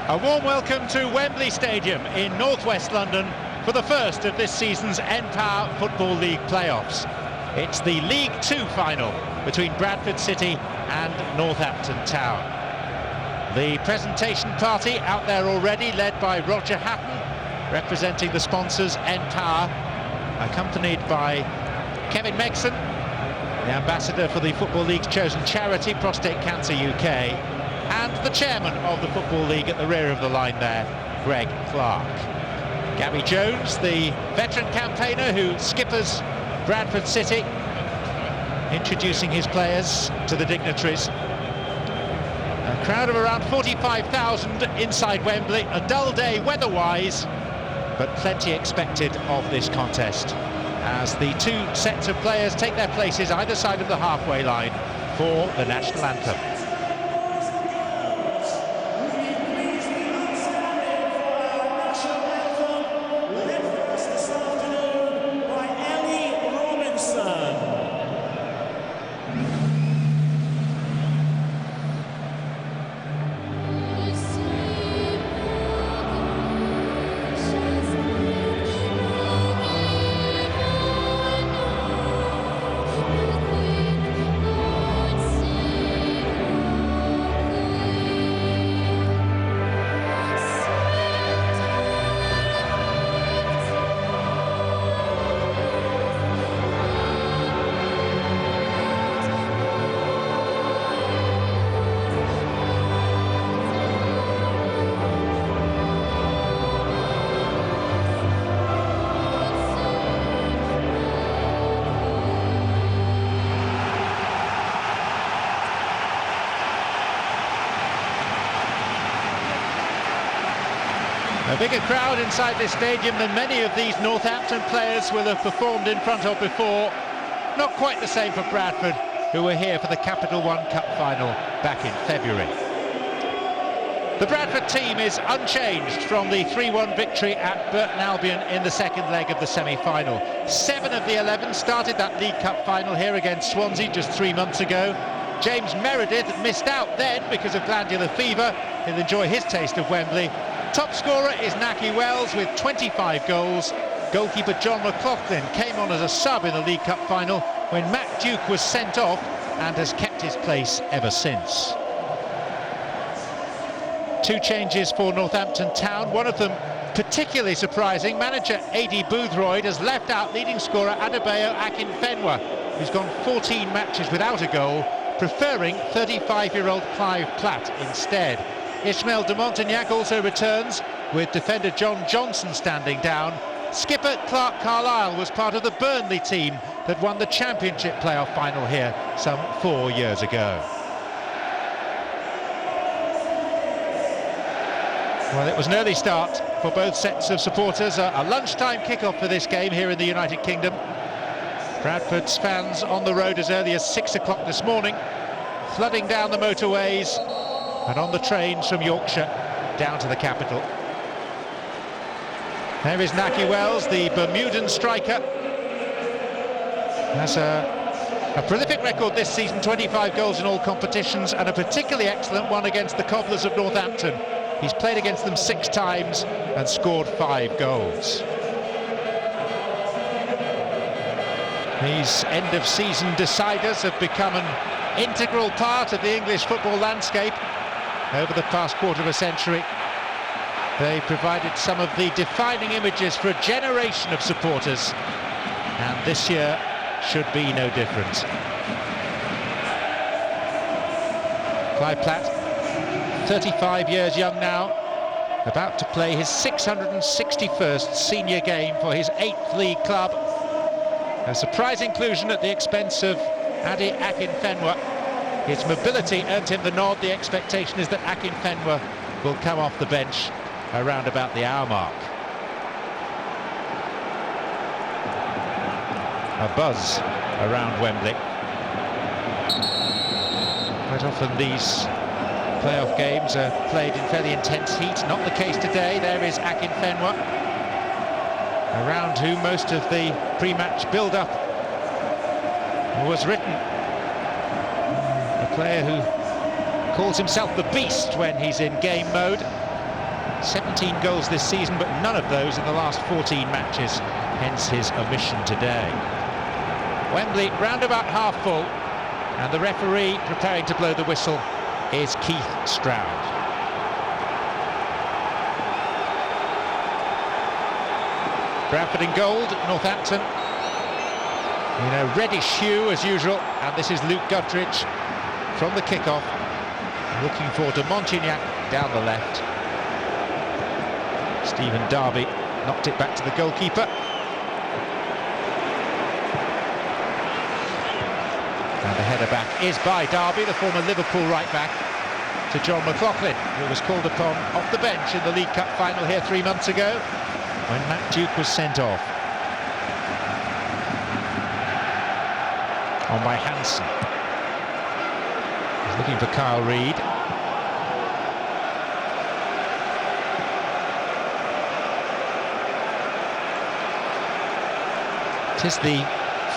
A warm welcome to Wembley Stadium in northwest London for the first of this season's N-Power Football League playoffs. It's the League Two final between Bradford City and Northampton Town. The presentation party out there already, led by Roger Hatton, representing the sponsors N-Power, accompanied by Kevin Megson, the ambassador for the Football League's chosen charity, Prostate Cancer UK, and the chairman of the Football League at the rear of the line there, Greg Clark. Gabby Jones, the veteran campaigner who skippers Bradford City, introducing his players to the dignitaries. A crowd of around 45,000 inside Wembley, a dull day weather-wise, but plenty expected of this contest as the two sets of players take their places either side of the halfway line for the national anthem. A bigger crowd inside this stadium than many of these Northampton players will have performed in front of before. Not quite the same for Bradford, who were here for the Capital One Cup final back in February. The Bradford team is unchanged from the 3-1 victory at Burton Albion in the second leg of the semi-final. 7 of the 11 started that League Cup final here against Swansea just 3 months ago. James Meredith missed out then because of glandular fever. He'll enjoy his taste of Wembley. Top scorer is Naki Wells with 25 goals. Goalkeeper John McLaughlin came on as a sub in the League Cup final when Matt Duke was sent off and has kept his place ever since. 2 changes for Northampton Town, one of them particularly surprising. Manager A.D. Boothroyd has left out leading scorer Adebayo Akinfenwa, who's gone 14 matches without a goal, preferring 35-year-old Clive Platt instead. Ismail de Montagnac also returns, with defender John Johnson standing down. Skipper Clark Carlisle was part of the Burnley team that won the Championship playoff final here some 4 years ago. Well, it was an early start for both sets of supporters. A lunchtime kickoff for this game here in the United Kingdom. Bradford's fans on the road as early as 6 o'clock this morning, flooding down the motorways and on the trains from Yorkshire down to the capital. There is Naki Wells, the Bermudan striker. Has a prolific record this season, 25 goals in all competitions, and a particularly excellent one against the Cobblers of Northampton. He's played against them 6 times and scored 5 goals. These end-of-season deciders have become an integral part of the English football landscape over the past quarter of a century. They provided some of the defining images for a generation of supporters, and this year should be no different. Clive Platt, 35 years young now, about to play his 661st senior game for his 8th league club. A surprise inclusion at the expense of Ade Akinfenwa. His mobility earned him the nod. The expectation is that Akinfenwa will come off the bench around about the hour mark. A buzz around Wembley. Quite often these playoff games are played in fairly intense heat. Not the case today. There is Akinfenwa, around whom most of the pre-match build-up was written. A player who calls himself the Beast when he's in game mode. 17 goals this season, but none of those in the last 14 matches, hence his omission today. Wembley round about half full, and the referee preparing to blow the whistle is Keith Stroud. Bradford in gold, Northampton in a reddish hue as usual, and this is Luke Guttridge from the kickoff, looking forward to Montignac down the left. Stephen Darby knocked it back to the goalkeeper. And the header back is by Darby, the former Liverpool right-back, to John McLaughlin, who was called upon off the bench in the League Cup final here 3 months ago, when Matt Duke was sent off. On by Hansen. He's looking for Kyle Reid. It is the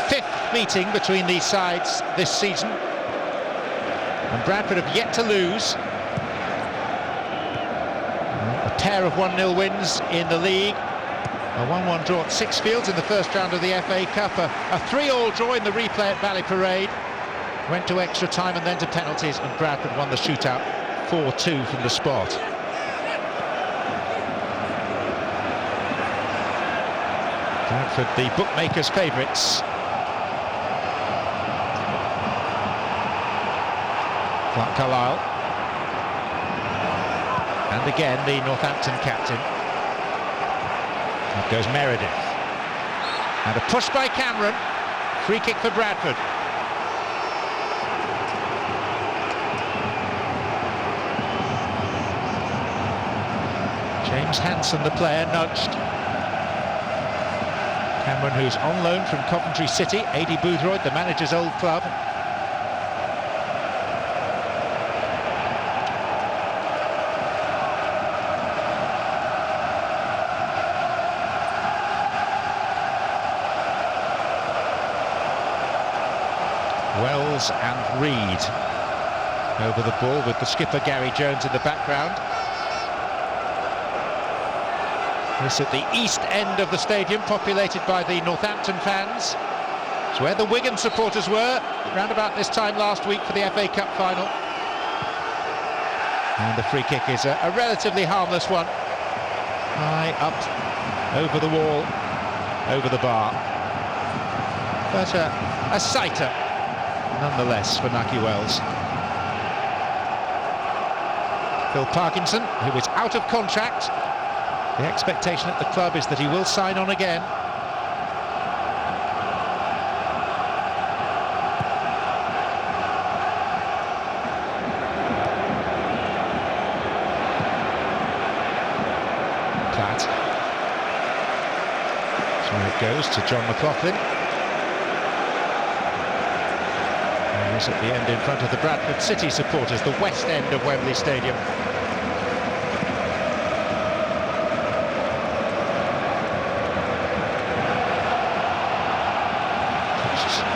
5th meeting between these sides this season, and Bradford have yet to lose. A pair of 1-0 wins in the league, a 1-1 draw at Sixfields in the first round of the FA Cup, a 3-3 draw in the replay at Valley Parade, went to extra time and then to penalties, and Bradford won the shootout 4-2 from the spot. Bradford, the bookmakers' favourites. Clark Carlisle. And again, the Northampton captain. Up goes Meredith. And a push by Cameron. Free kick for Bradford. James Hansen, the player, nudged. Cameron, who's on loan from Coventry City, Adi Boothroyd, the manager's old club. Wells and Reid over the ball, with the skipper Gary Jones in the background. This at the east end of the stadium, populated by the Northampton fans. It's where the Wigan supporters were round about this time last week for the FA Cup final. And the free kick is a relatively harmless one. High up, over the wall, over the bar. But a sighter, nonetheless, for Naki Wells. Phil Parkinson, who is out of contract. The expectation at the club is that he will sign on again. Platt. So it goes to John McLaughlin. And he's at the end in front of the Bradford City supporters, the west end of Wembley Stadium.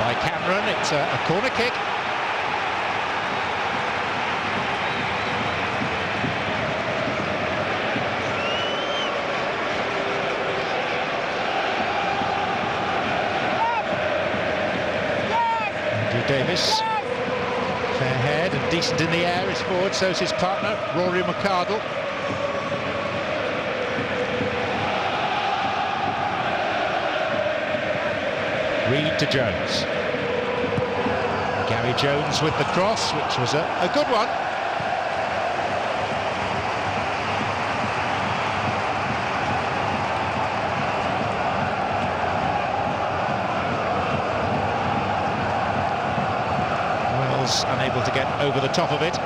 By Cameron, it's a corner kick. Andrew Davis, fair head and decent in the air, is forward, so's his partner, Rory McArdle. Reid to Jones. Gary Jones with the cross, which was a good one. Wells unable to get over the top of it.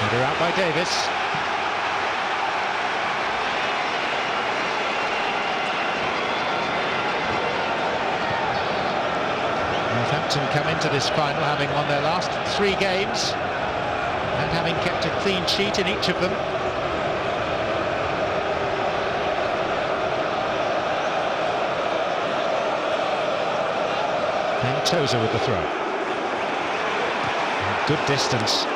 Header out by Davis. Northampton come into this final having won their last 3 games and having kept a clean sheet in each of them. And Tozer with the throw. Good distance.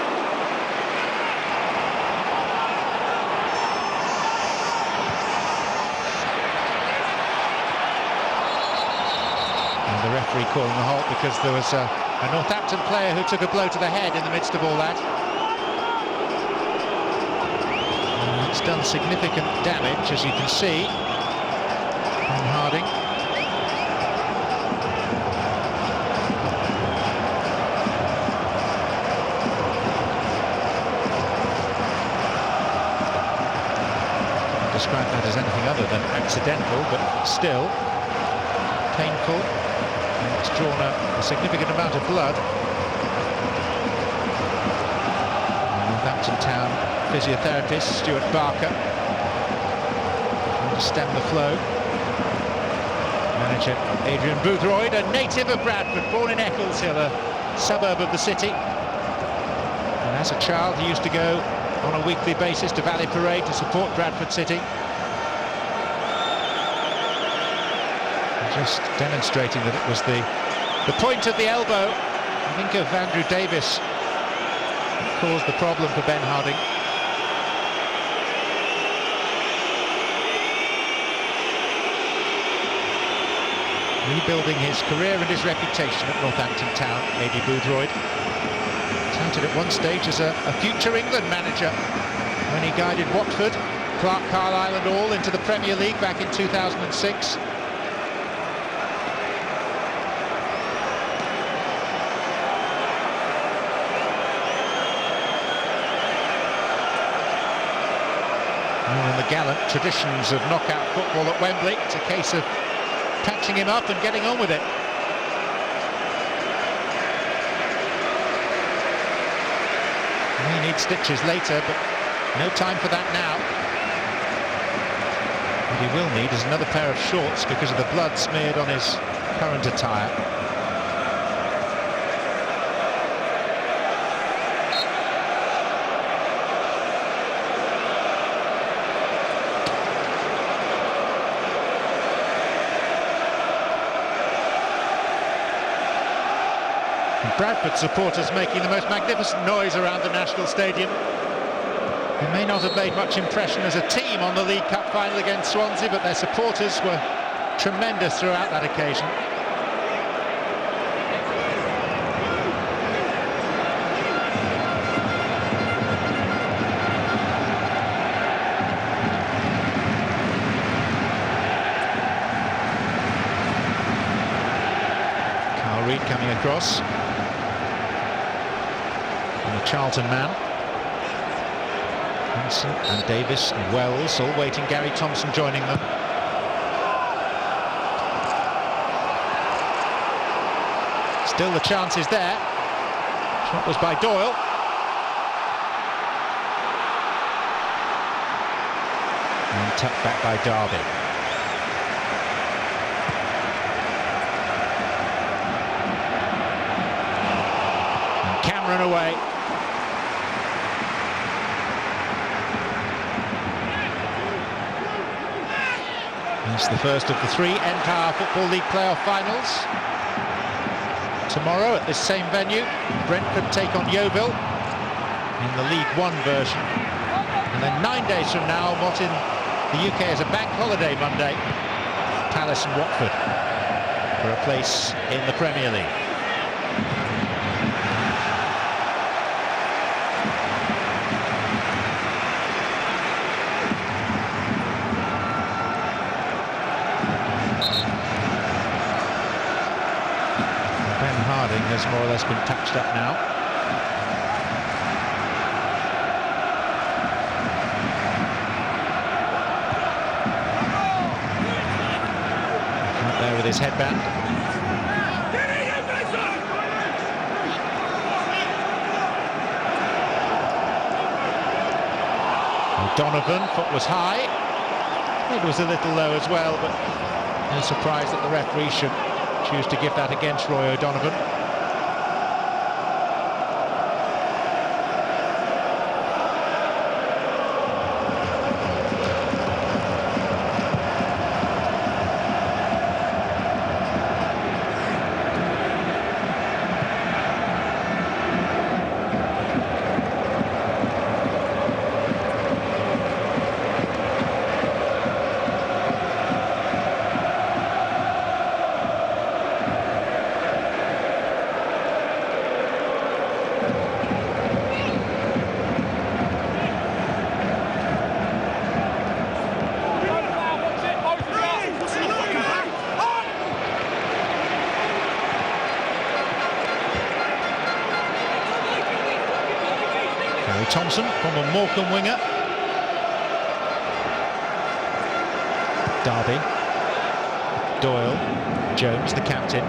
And the referee calling a halt because there was a Northampton player who took a blow to the head in the midst of all that. And it's done significant damage, as you can see. Ben Harding. Describe that as anything other than accidental, but still painful, and it's drawn a significant amount of blood. Northampton Town physiotherapist Stuart Barker trying to stem the flow. Manager Adrian Boothroyd, a native of Bradford, born in Eccleshill, a suburb of the city, and as a child he used to go on a weekly basis to Valley Parade to support Bradford City. Just demonstrating that it was the point of the elbow, I think, of Andrew Davis that caused the problem for Ben Harding. Rebuilding his career and his reputation at Northampton Town, A.D. Boothroyd. Touted at one stage as a future England manager when he guided Watford, Clark Carlisle and all into the Premier League back in 2006. And the gallant traditions of knockout football at Wembley, it's a case of patching him up and getting on with it. He needs stitches later, but no time for that now. What he will need is another pair of shorts because of the blood smeared on his current attire. Bradford supporters making the most magnificent noise around the National Stadium. They may not have made much impression as a team on the League Cup final against Swansea, but their supporters were tremendous throughout that occasion. Carl Reid coming across. Charlton man. Hanson and Davis and Wells all waiting. Gary Thompson joining them. Still the chance is there. Shot was by Doyle. And tucked back by Derby. And Cameron away. It's the first of the 3 N-Power Football League playoff finals. Tomorrow at this same venue, Brentford take on Yeovil in the League One version. And then 9 days from now, what in the UK is a bank holiday Monday, Palace and Watford for a place in the Premier League. Has more or less been patched up now. Out there with his headband. O'Donovan, foot was high. It was a little low as well, but no surprise that the referee should choose to give that against Roy O'Donovan. Gary Thompson, former Morecambe winger. Derby. Doyle. Jones, the captain.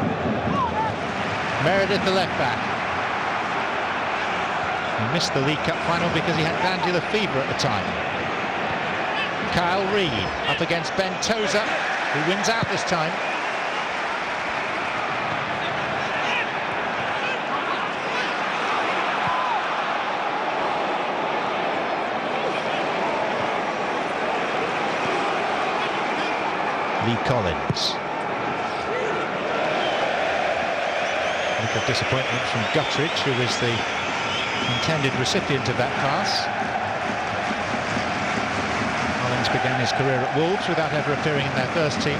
Meredith, the left back. He missed the League Cup final because he had glandular fever at the time. Kyle Reid up against Ben Tozer, who wins out this time. Lee Collins. Look of disappointment from Guttridge, who was the intended recipient of that pass. Collins began his career at Wolves without ever appearing in their first team.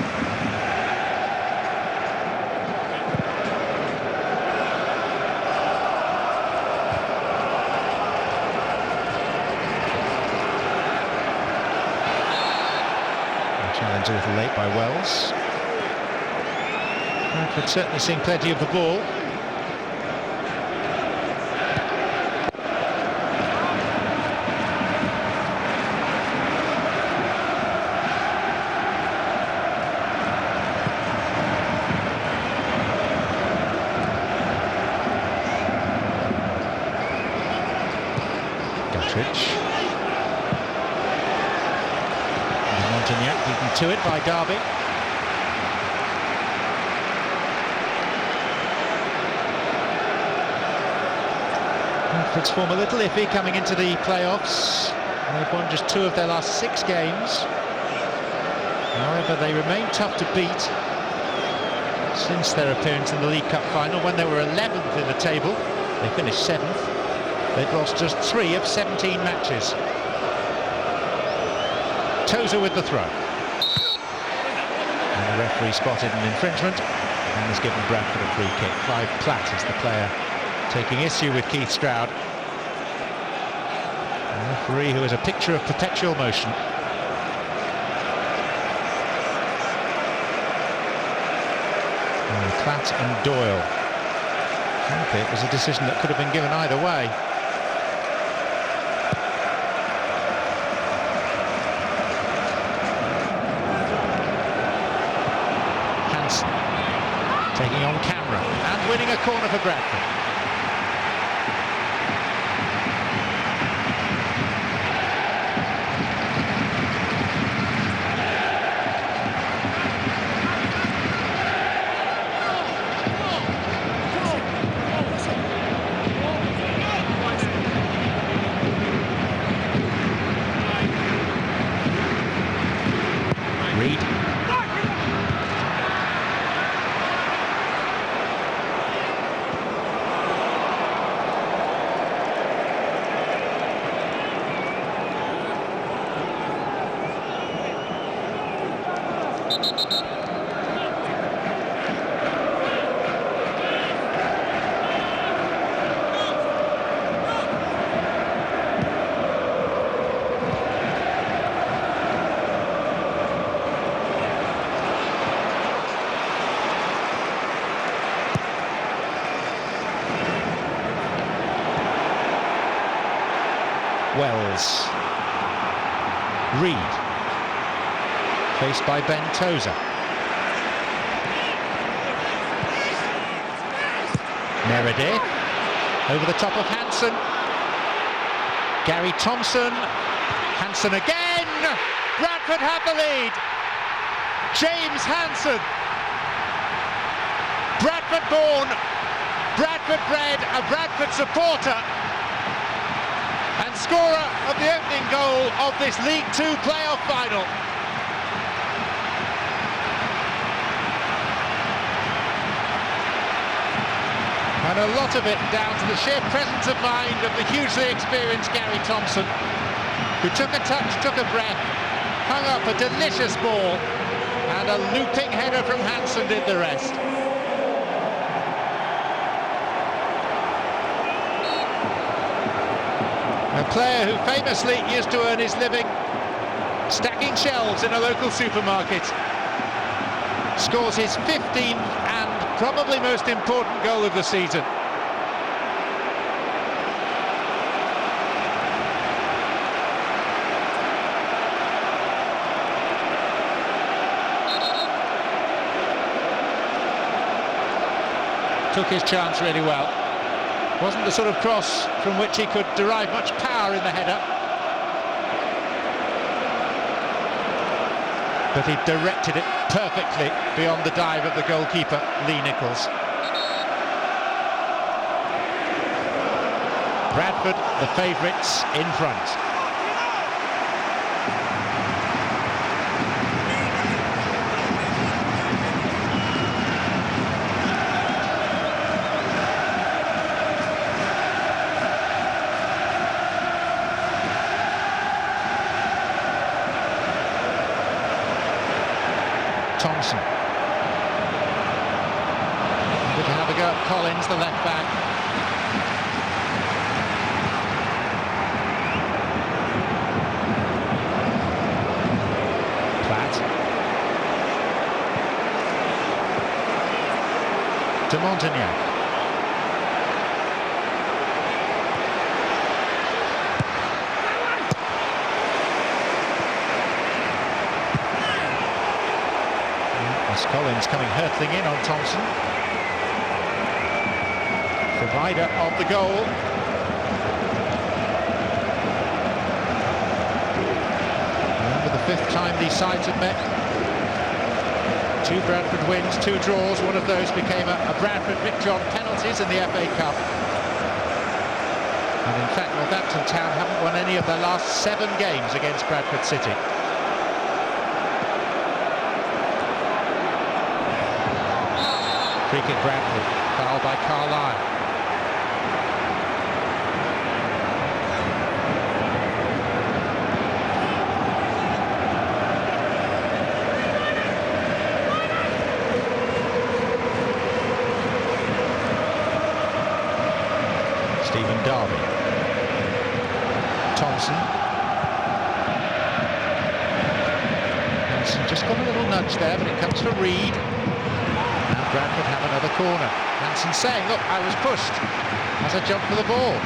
Challenge a little late by Wells. Bradford certainly seeing plenty of the ball. Guttridge. Montagnac beaten to it by Derby. Bradford's form a little iffy coming into the playoffs. They've won just 2 of their last 6 games. However, they remain tough to beat since their appearance in the League Cup final, when they were 11th in the table. They finished 7th. They've lost just 3 of 17 matches. Tozer with the throw. And the referee spotted an infringement and has given Bradford a free kick. Clive Platt is the player taking issue with Keith Stroud. A referee who is a picture of perpetual motion. And Platt and Doyle. Frankly, it was a decision that could have been given either way. Taking on camera and winning a corner for Bradford. Reid. Wells. Reid. Faced by Ben Tozer. Meredith. Over the top of Hansen. Gary Thompson. Hansen again! Bradford have the lead! James Hansen. Bradford born, Bradford bred, a Bradford supporter, and scorer of the opening goal of this League Two playoff final. And a lot of it down to the sheer presence of mind of the hugely experienced Gary Thompson, who took a touch, took a breath, hung up a delicious ball, and a looping header from Hansen did the rest. A player who famously used to earn his living stacking shelves in a local supermarket scores his 15th and probably most important goal of the season. took his chance really well. Wasn't the sort of cross from which he could derive much power in the header, but he directed it perfectly beyond the dive of the goalkeeper, Lee Nichols. Bradford, the favourites, in front. Thompson. Good to have a go at Collins, the left back. Platt. To Montagnac. Collins coming hurtling in on Thompson. Provider of the goal. Remember, the 5th time these sides have met. 2 Bradford wins, 2 draws. One of those became a Bradford victory on penalties in the FA Cup. And in fact, Northampton Town haven't won any of their last 7 games against Bradford City. Free kick Bradford, foul by Carlisle. Stephen Darby. Thompson. Hansen just got a little nudge there, but it comes for Reed. Bradford have another corner. Hansen saying, look, I was pushed as I jumped for the ball.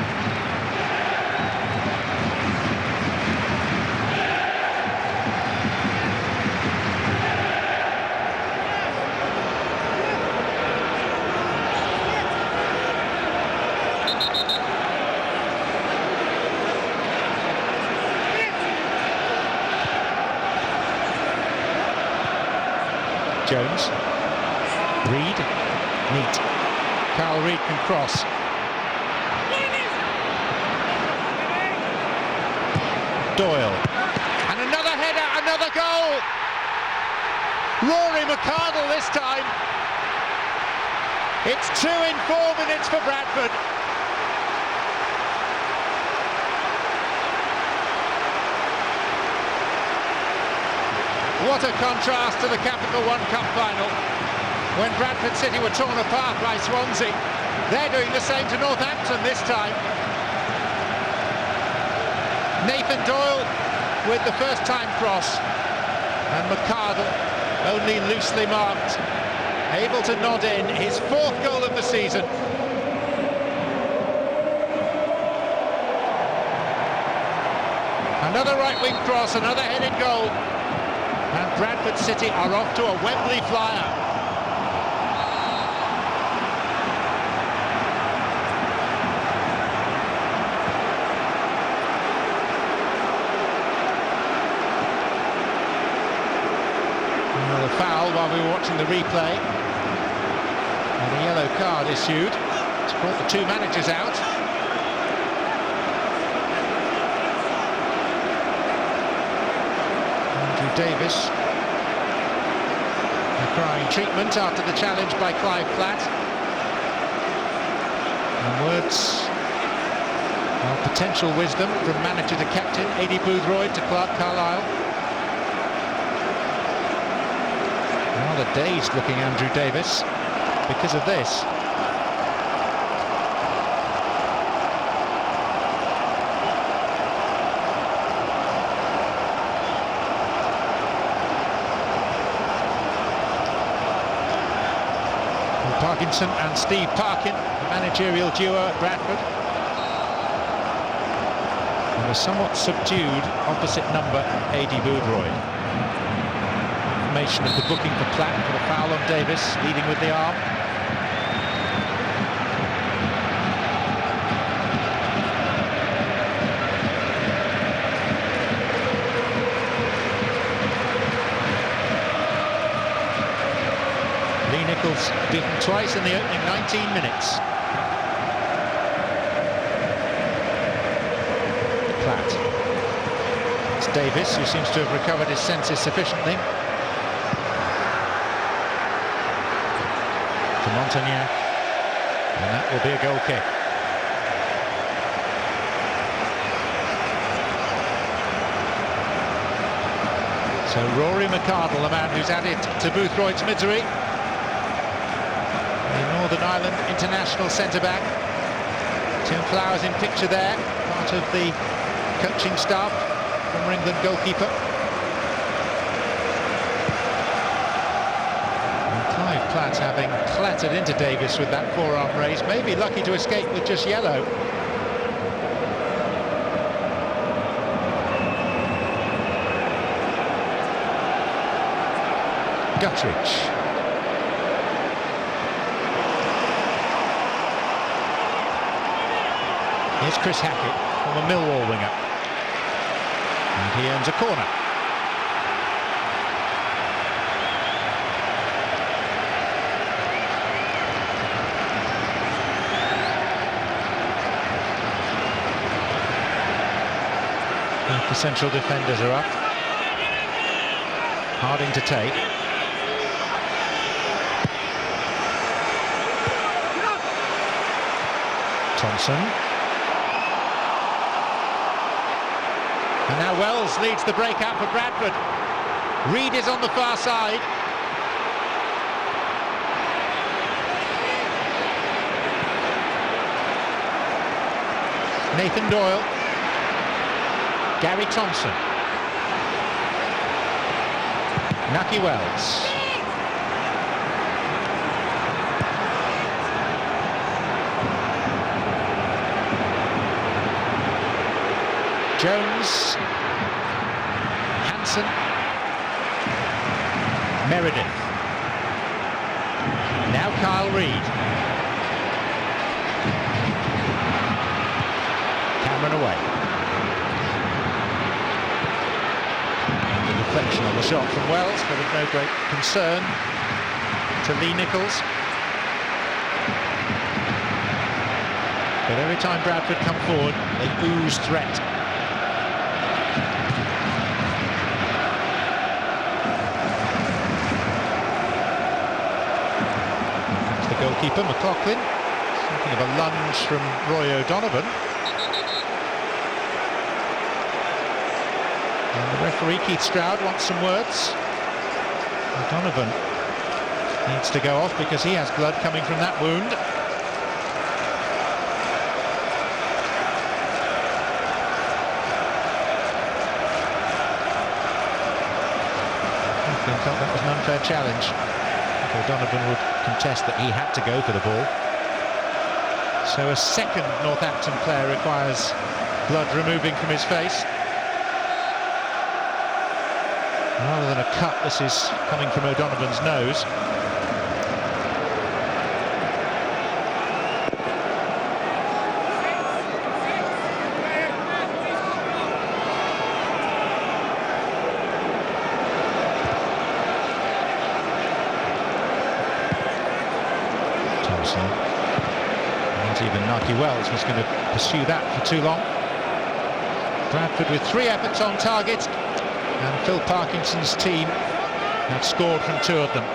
Jones. Reed, neat. Carl Reed can cross. Doyle. And another header, another goal! Rory McArdle this time. It's 2 in 4 minutes for Bradford. What a contrast to the Capital One Cup final, when Bradford City were torn apart by Swansea. They're doing the same to Northampton this time. Nathan Doyle with the first-time cross, and McArdle only loosely marked, able to nod in his 4th goal of the season. Another right-wing cross, another headed goal, and Bradford City are off to a Wembley flyer. Another foul while we were watching the replay, and a yellow card issued. It's brought the 2 managers out. Andrew Davis requiring treatment after the challenge by Clive Platt. And words of potential wisdom from manager to captain Aidy Boothroyd to Clark Carlisle. Rather dazed looking Andrew Davis because of this. Parkinson and Steve Parkin, the managerial duo at Bradford. And a somewhat subdued opposite number, Aidy Boothroyd. Information of the booking for Platt for the foul on Davis, leading with the arm. beaten twice in the opening 19 minutes. Platt. It's Davis, who seems to have recovered his senses sufficiently. To Montagnac, and that will be a goal kick. So Rory McArdle, the man who's added to Boothroyd's misery, the Northern Ireland international centre-back. Tim Flowers in picture there, part of the coaching staff, former England goalkeeper. And Clive Platt, having clattered into Davis with that forearm raise, may be lucky to escape with just yellow. Guttridge. Here's Chris Hackett, from a Millwall winger. And he earns a corner. Both the central defenders are up. Harding to take. Thompson. And now Wells leads the breakout for Bradford. Reid is on the far side. Nathan Doyle. Gary Thompson. Nucky Wells. Jones, Hansen, Meredith. Now Kyle Reid. Cameron away. And the deflection on the shot from Wells, but of no great concern to Lee Nichols. But every time Bradford come forward, they ooze threat. Goalkeeper McLaughlin, something of a lunge from Roy O'Donovan, and the referee Keith Stroud wants some words. O'Donovan needs to go off because he has blood coming from that wound. I felt that was an unfair challenge. O'Donovan would contest that he had to go for the ball. So a second Northampton player requires blood removing from his face. Rather than a cut, this is coming from O'Donovan's nose. Not even Nike Wells was going to pursue that for too long. Bradford with 3 efforts on target, and Phil Parkinson's team have scored from 2 of them.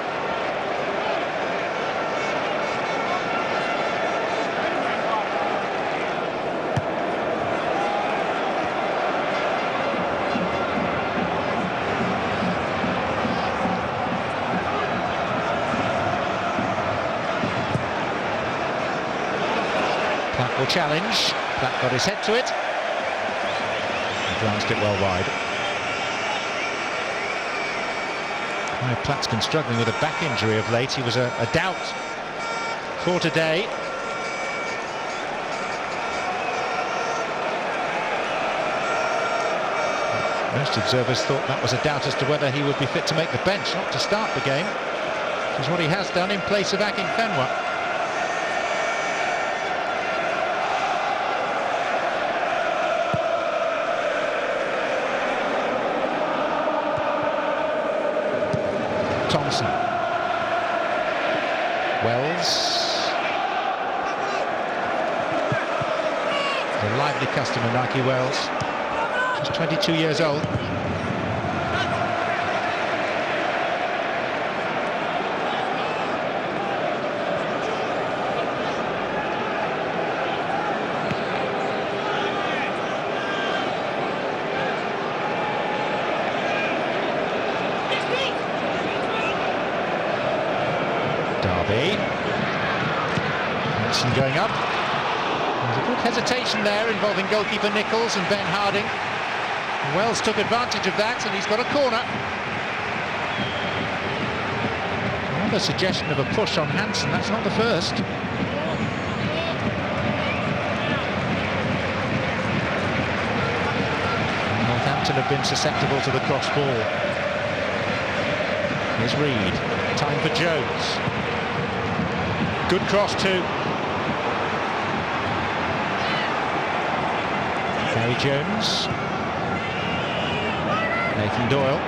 Platt will challenge. Platt got his head to it and glanced it well wide. Platt's been struggling with a back injury of late. He was a doubt for today. Most observers thought that was a doubt as to whether he would be fit to make the bench, not to start the game, which is what he has done in place of Akinfenwa. Thompson. A lively customer, Nike Wells, just 22 years old. Derby. Hansen going up. There's a good hesitation there involving goalkeeper Nichols and Ben Harding. Wells took advantage of that and he's got a corner. Another suggestion of a push on Hansen, that's not the first. Northampton have been susceptible to the cross ball. Here's Reed, time for Jones. Good cross too. Gary Jones. Nathan Doyle.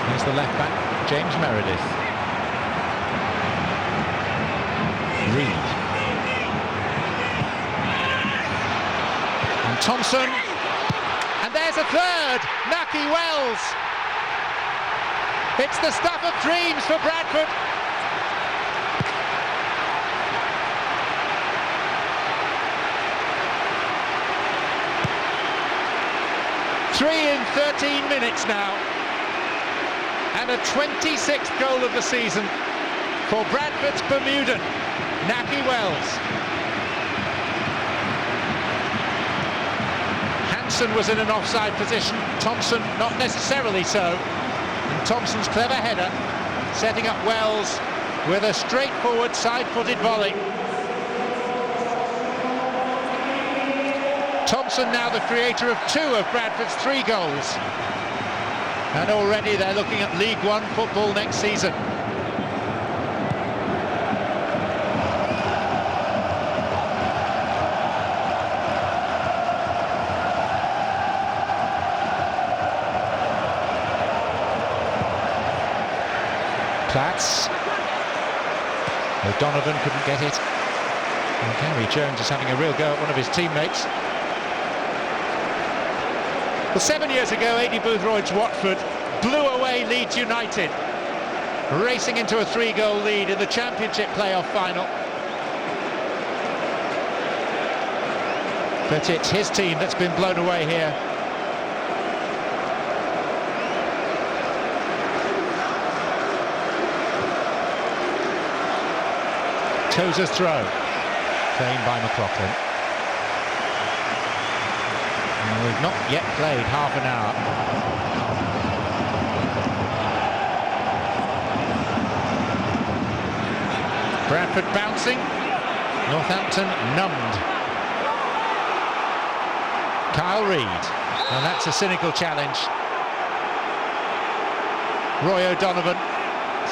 Here's the left back, James Meredith. Reed. And Thompson. And there's a third, Naki Wells. It's the stuff of dreams for Bradford. Three in 13 minutes now, and a 26th goal of the season for Bradford's Bermudan, Naki Wells. Hansen was in an offside position, Thompson not necessarily so, and Thompson's clever header setting up Wells with a straightforward side-footed volley. Thompson now the creator of 2 of Bradford's 3 goals. And already they're looking at League One football next season. Platts. O'Donovan couldn't get it. And Gary Jones is having a real go at one of his teammates. Well, 7 years ago, Adi Boothroyd's Watford blew away Leeds United, racing into a 3-goal lead in the Championship playoff final. But it's his team that's been blown away here. Tozer's throw, claimed by McLaughlin. We've not yet played half an hour. Bradford bouncing, Northampton numbed. Kyle Reed, and that's a cynical challenge. Roy O'Donovan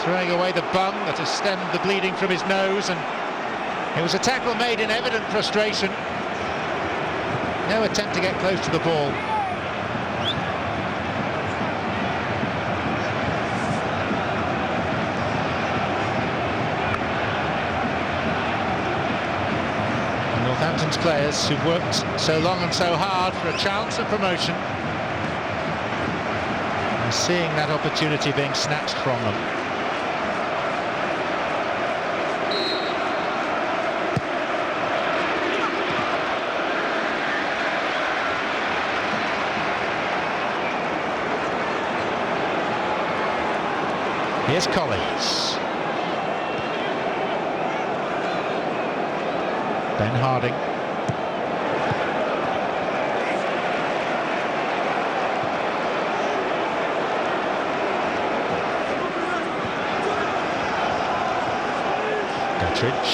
throwing away the bung that has stemmed the bleeding from his nose, and it was a tackle made in evident frustration. No attempt to get close to the ball. And Northampton's players, who've worked so long and so hard for a chance of promotion, are seeing that opportunity being snatched from them. Here's Collins. Ben Harding. Guttridge.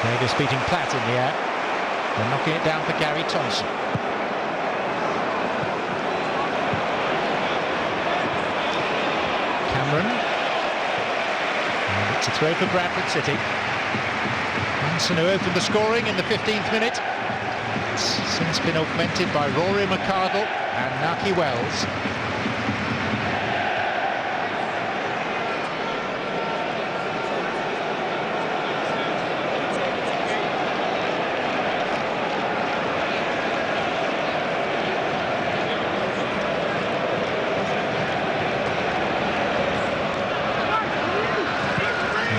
Davis beating Platt in the air and knocking it down for Gary Thompson. And it's a throw for Bradford City. Hansen, who opened the scoring in the 15th minute, it's since been augmented by Rory McArdle and Naki Wells.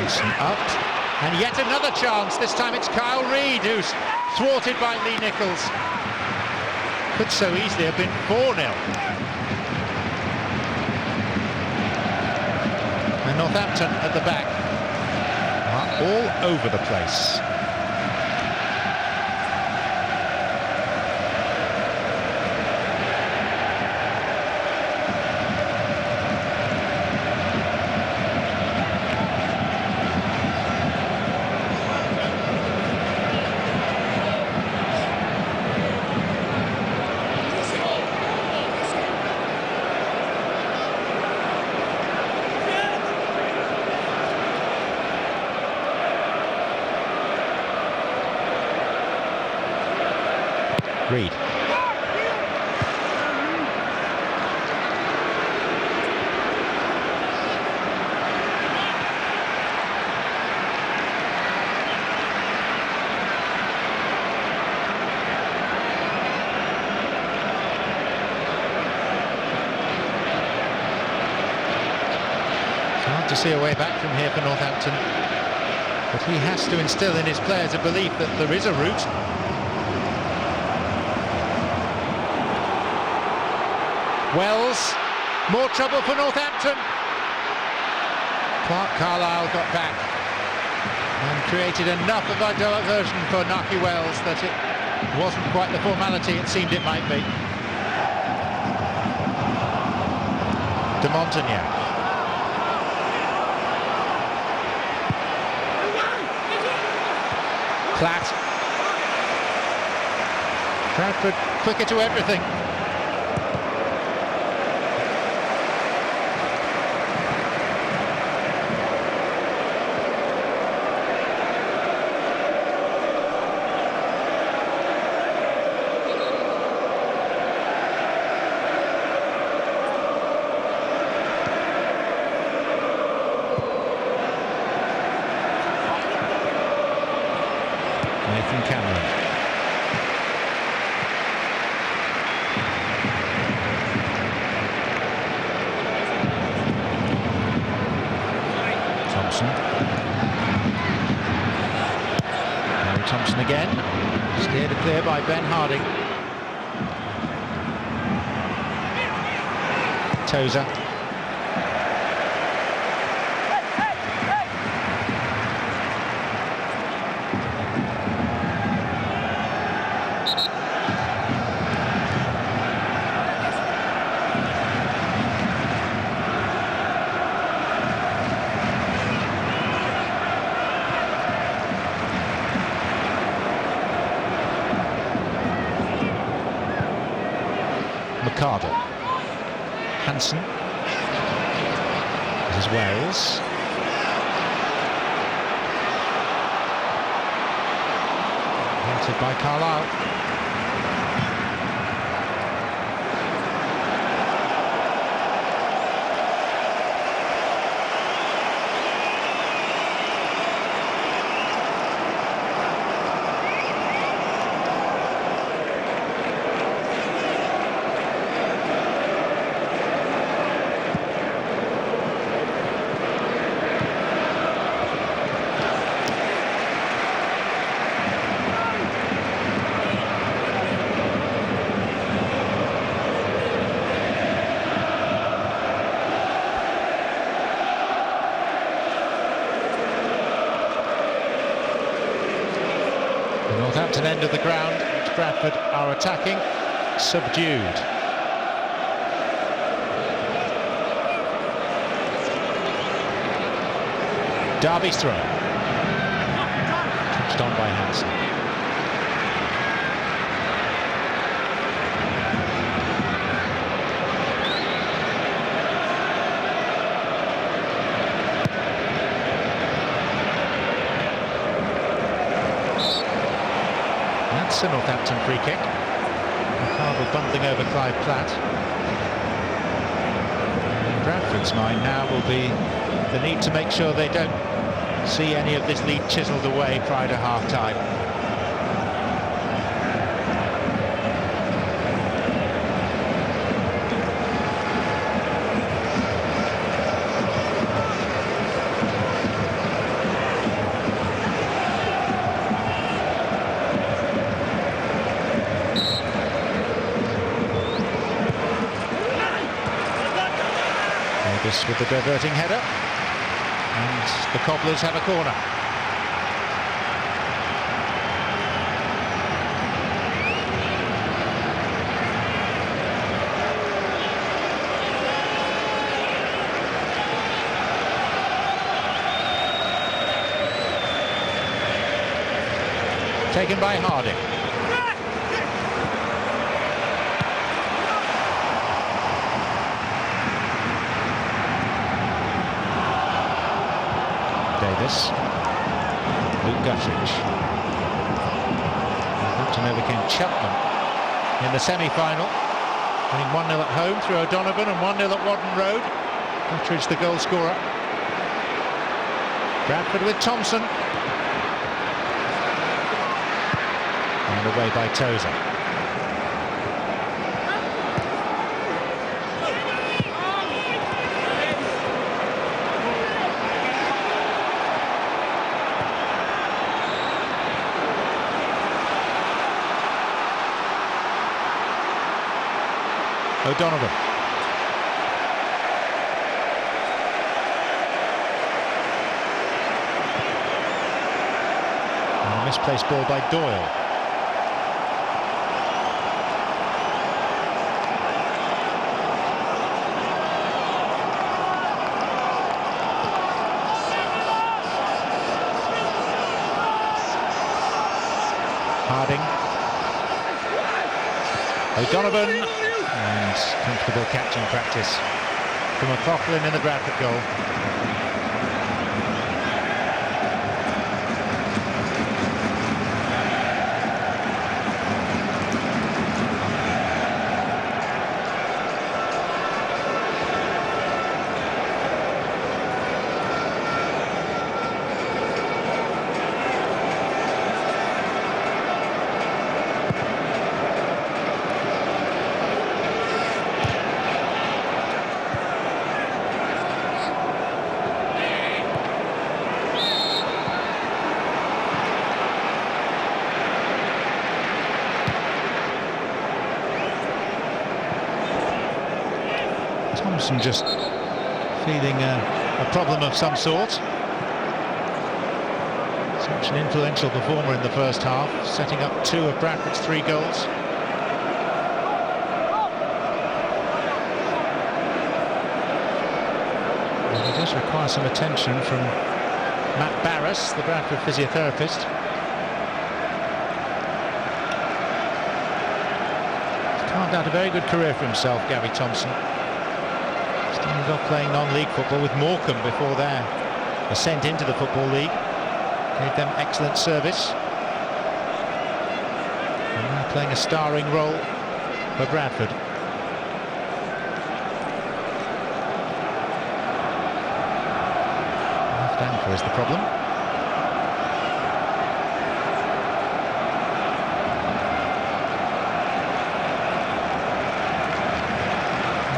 Mason up, and yet another chance. This time it's Kyle Reid who's thwarted by Lee Nichols. Could so easily have been 4-0. And Northampton at the back are all over the place. Reid. It's hard to see a way back from here for Northampton, but he has to instill in his players a belief that there is a route. Wells, more trouble for Northampton. Clark Carlisle got back and created enough of a diversion for Naki Wells that it wasn't quite the formality it seemed it might be. De Montagnac. Platt. Bradford quicker to everything. Nathan Cameron. Thompson. Harry Thompson again. Steered clear by Ben Harding. Tozer. Mercado. Hansen. This is Wales. Wanted by Carlisle. The Northampton end of the ground, which Bradford are attacking, subdued. Derby's throw. Touched on by Hansen. That's a Northampton free kick. Harville bumping over Clive Platt. In Bradford's mind now will be the need to make sure they don't see any of this lead chiselled away prior to half-time. Davis with the diverting header, and the Cobblers have a corner. Taken by Harding. Davis. Luke Guttridge. Northampton overcame Cheltenham in the semi-final, winning 1-0 at home through O'Donovan and 1-0 at Wadden Road. Guttridge the goal scorer. Bradford with Thompson. And away by Tozer. O'Donovan. And a misplaced ball by Doyle. Harding. O'Donovan. And comfortable catching practice from McLaughlin in the Bradford goal. Thompson just feeling a problem of some sort. Such an influential performer in the first half, setting up 2 of Bradford's 3 goals. And he does require some attention from Matt Barras, the Bradford physiotherapist. He's carved out a very good career for himself, Gary Thompson. Started off playing non-league football with Morecambe before their ascent into the Football League. Gave them excellent service. And now playing a starring role for Bradford. Left ankle is the problem.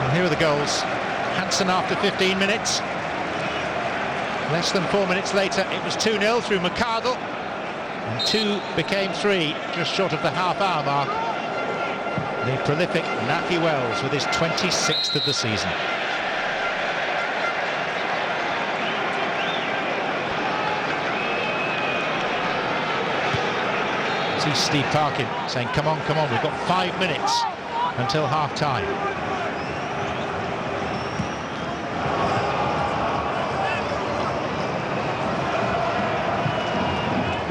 And here are the goals. Hansen after 15 minutes. Less than 4 minutes later, it was 2-0 through McArdle. And 2 became 3, just short of the half-hour mark. The prolific Nafi Wells with his 26th of the season. See Steve Parkin saying, come on, we've got 5 minutes until half-time.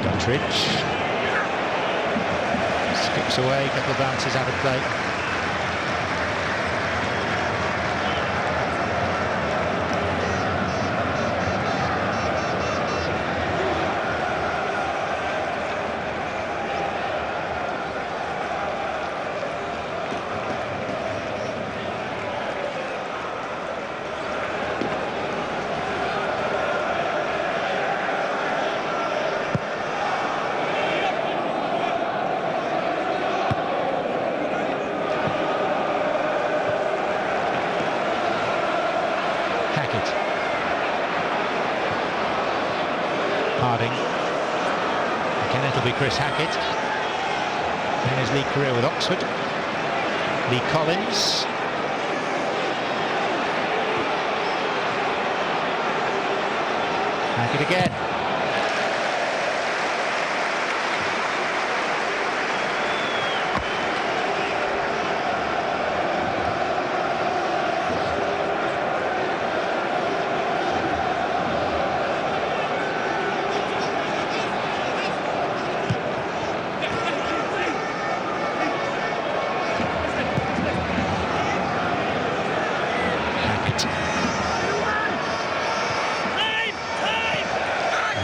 Guttridge skips away, a couple of bounces out of play. Harding. Again, it'll be Chris Hackett. In his league career with Oxford. Lee Collins. Back it again.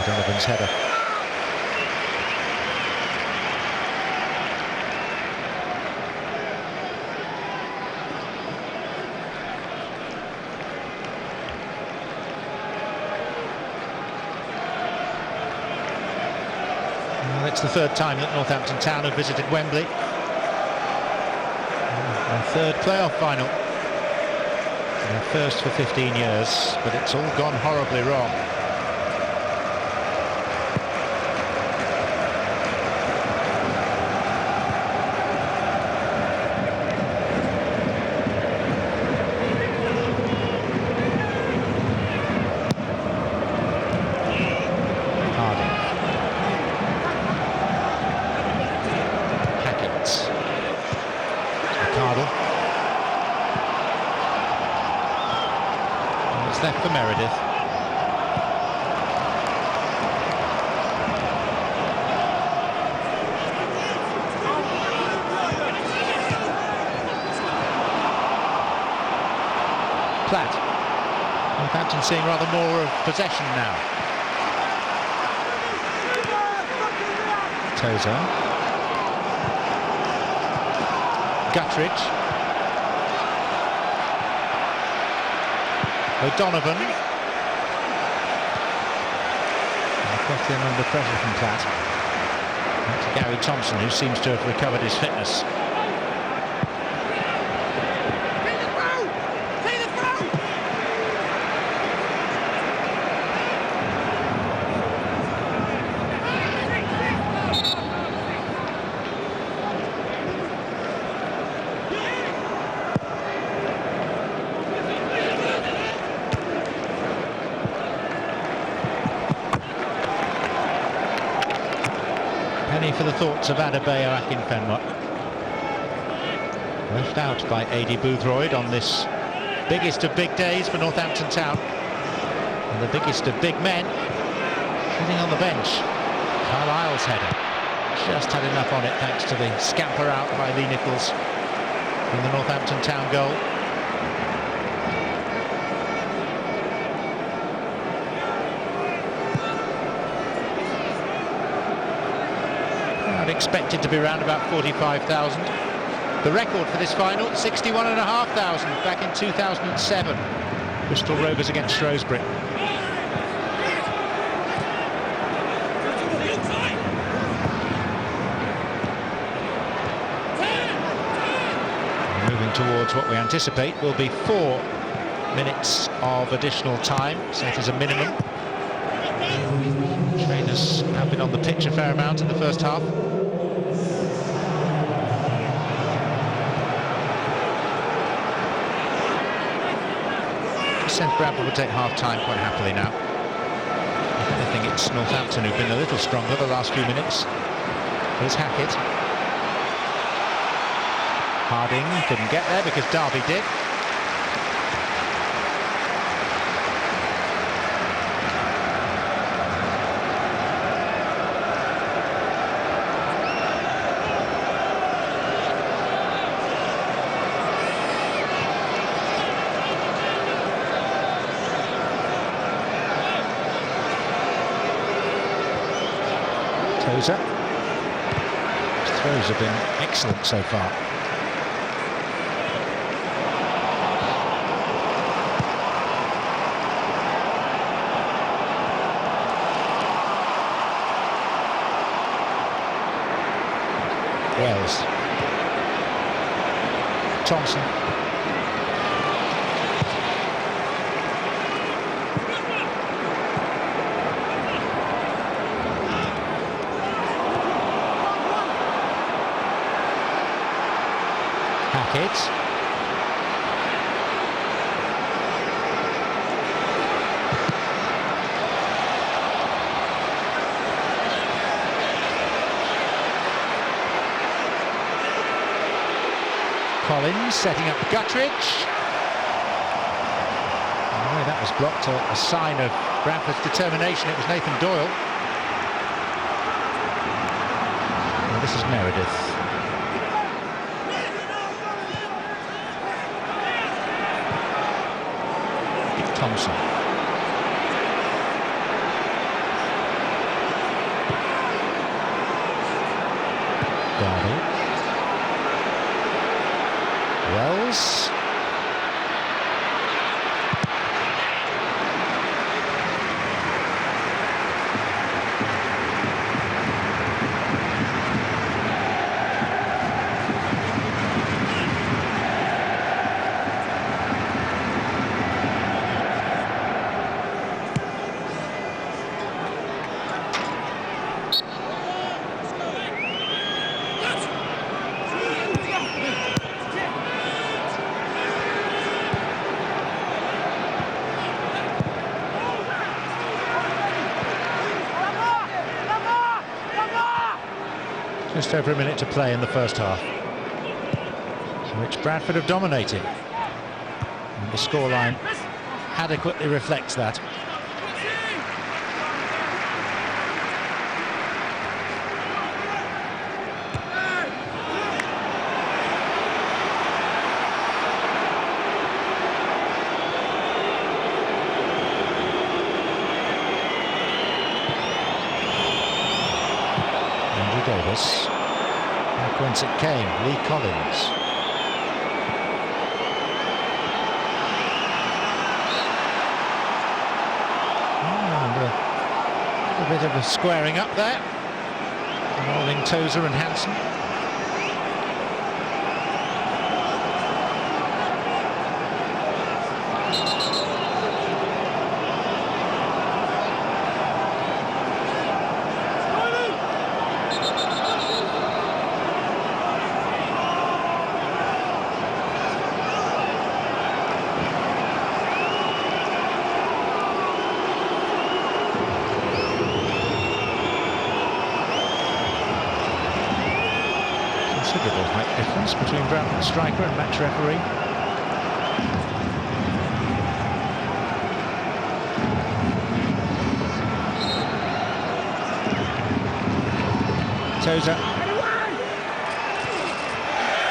Donovan's header. Well, it's the third time that Northampton Town have visited Wembley. Their third playoff final. Their first for 15 years, but it's all gone horribly wrong. It's left for Meredith. Platt. Northampton seeing rather more of possession now. Tozer. Guttridge. O'Donovan. Got him under pressure from Platt. That's Gary Thompson, who seems to have recovered his fitness. Penny for the thoughts of Adebayo Akinfenwa. Left out by A.D. Boothroyd on this biggest of big days for Northampton Town. And the biggest of big men sitting on the bench. Carlisle's header. Just had enough on it thanks to the scamper out by Lee Nichols from the Northampton Town goal. Expected to be around about 45,000. The record for this final, 61,500 back in 2007. Bristol Rovers against Shrewsbury. Moving towards what we anticipate will be 4 minutes of additional time, set as a minimum. Trainers have been on the pitch a fair amount in the first half. Sense Bradford will take half-time quite happily now. I think it's Northampton who've been a little stronger the last few minutes. Here's Hackett. Harding didn't get there because Derby did. Tozer. His throws have been excellent so far. Wells. Thompson. Hackett. Collins setting up Guttridge. Oh, that was blocked, a sign of Bradford's determination. It was Nathan Doyle. Well, this is Meredith. Thompson. Darby. Wells. Just over a minute to play in the first half, which Bradford have dominated. And the scoreline adequately reflects that. Davis, back whence it came, Lee Collins. And a bit of a squaring up there, involving Tozer and Hansen. Considerable height difference between Bradford striker and match referee. Tozer.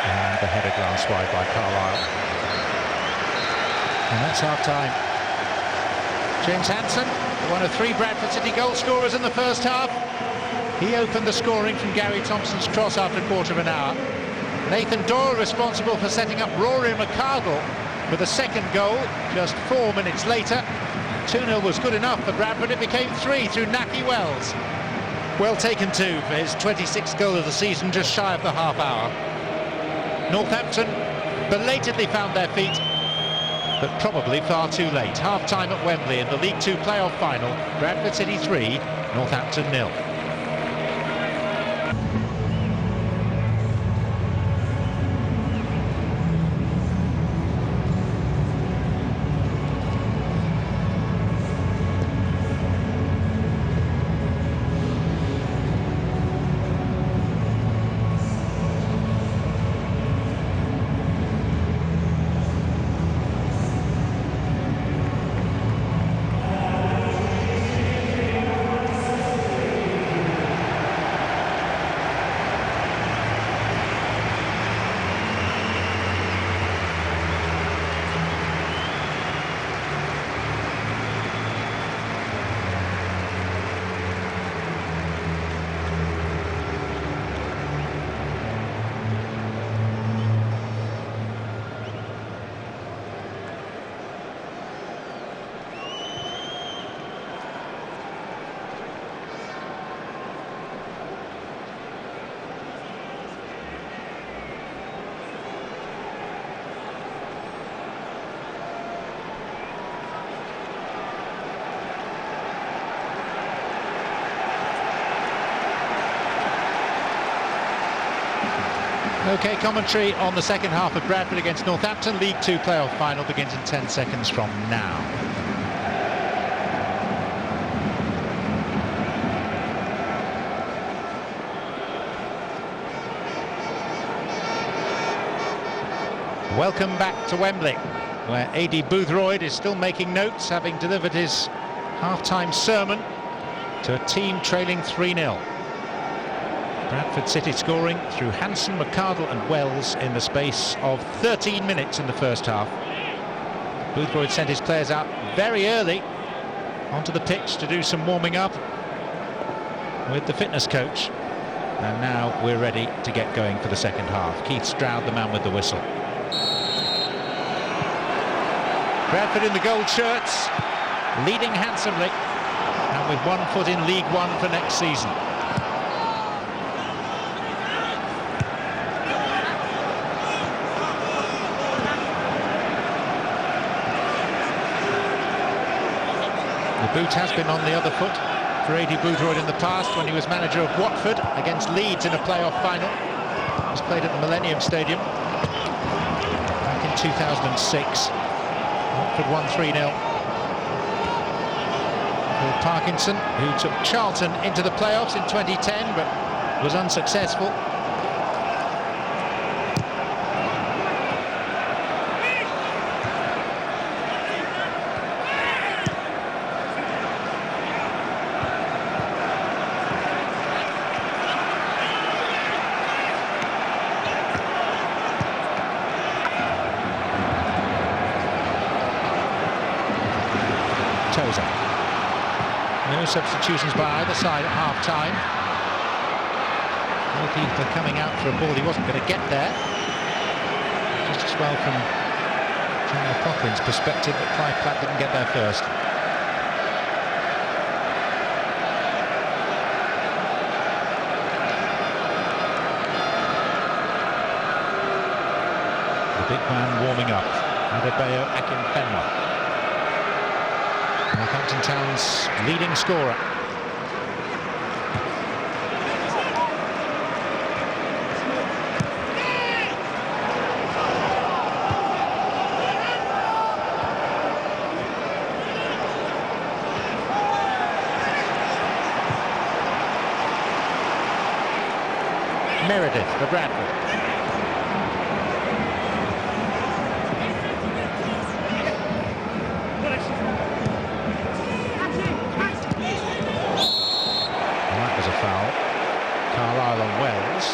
And the header glanced wide by Carlisle. And that's half-time. James Hansen, one of 3 Bradford City goal scorers in the first half. He opened the scoring from Gary Thompson's cross after a quarter of an hour. Nathan Doyle responsible for setting up Rory McCargill for the second goal just 4 minutes later. 2-0 was good enough for Bradford. It became 3 through Naki Wells. Well taken too for his 26th goal of the season, just shy of the half hour. Northampton belatedly found their feet, but probably far too late. Half-time at Wembley in the League Two playoff final. Bradford City 3, Northampton 0. OK, commentary on the second half of Bradford against Northampton. League Two playoff final begins in 10 seconds from now. Welcome back to Wembley, where A.D. Boothroyd is still making notes, having delivered his half-time sermon to a team trailing 3-0. Bradford City scoring through Hanson, McCardle and Wells in the space of 13 minutes in the first half. Boothroyd sent his players out very early onto the pitch to do some warming up with the fitness coach. And now we're ready to get going for the second half. Keith Stroud, the man with the whistle. Bradford in the gold shirts, leading handsomely, and with 1 foot in League One for next season. The boot has been on the other foot for A.D. Boothroyd in the past, when he was manager of Watford against Leeds in a playoff final. It was played at the Millennium Stadium back in 2006. Watford won 3-0. Paul Parkinson, who took Charlton into the playoffs in 2010 but was unsuccessful. No substitutions by either side at half-time. Goalkeeper coming out for a ball he wasn't going to get there. Just as well from General Poplin's perspective that Clive Platt didn't get there first. The big man warming up, Adebayo Akinfenwa, Northampton Town's leading scorer. Meredith for Bradford. Wells.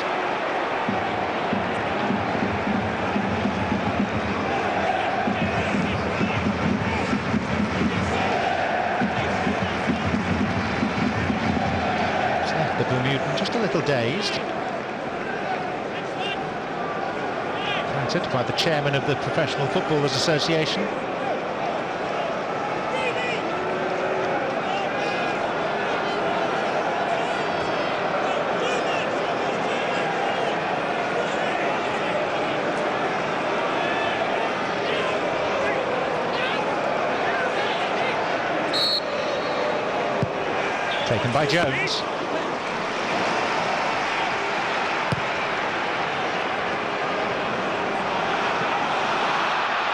He's left the Bermudan just a little dazed. Granted by the chairman of the Professional Footballers Association. Taken by Jones.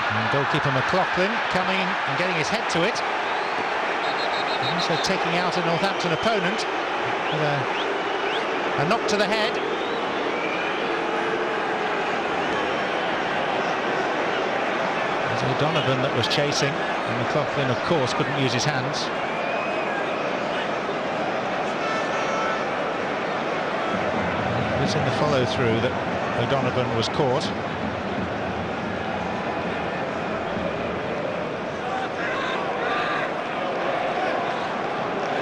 And goalkeeper McLaughlin coming and getting his head to it. And also taking out a Northampton opponent with a knock to the head. It was O'Donovan that was chasing, and McLaughlin, of course, couldn't use his hands. It's in the follow-through that O'Donovan was caught.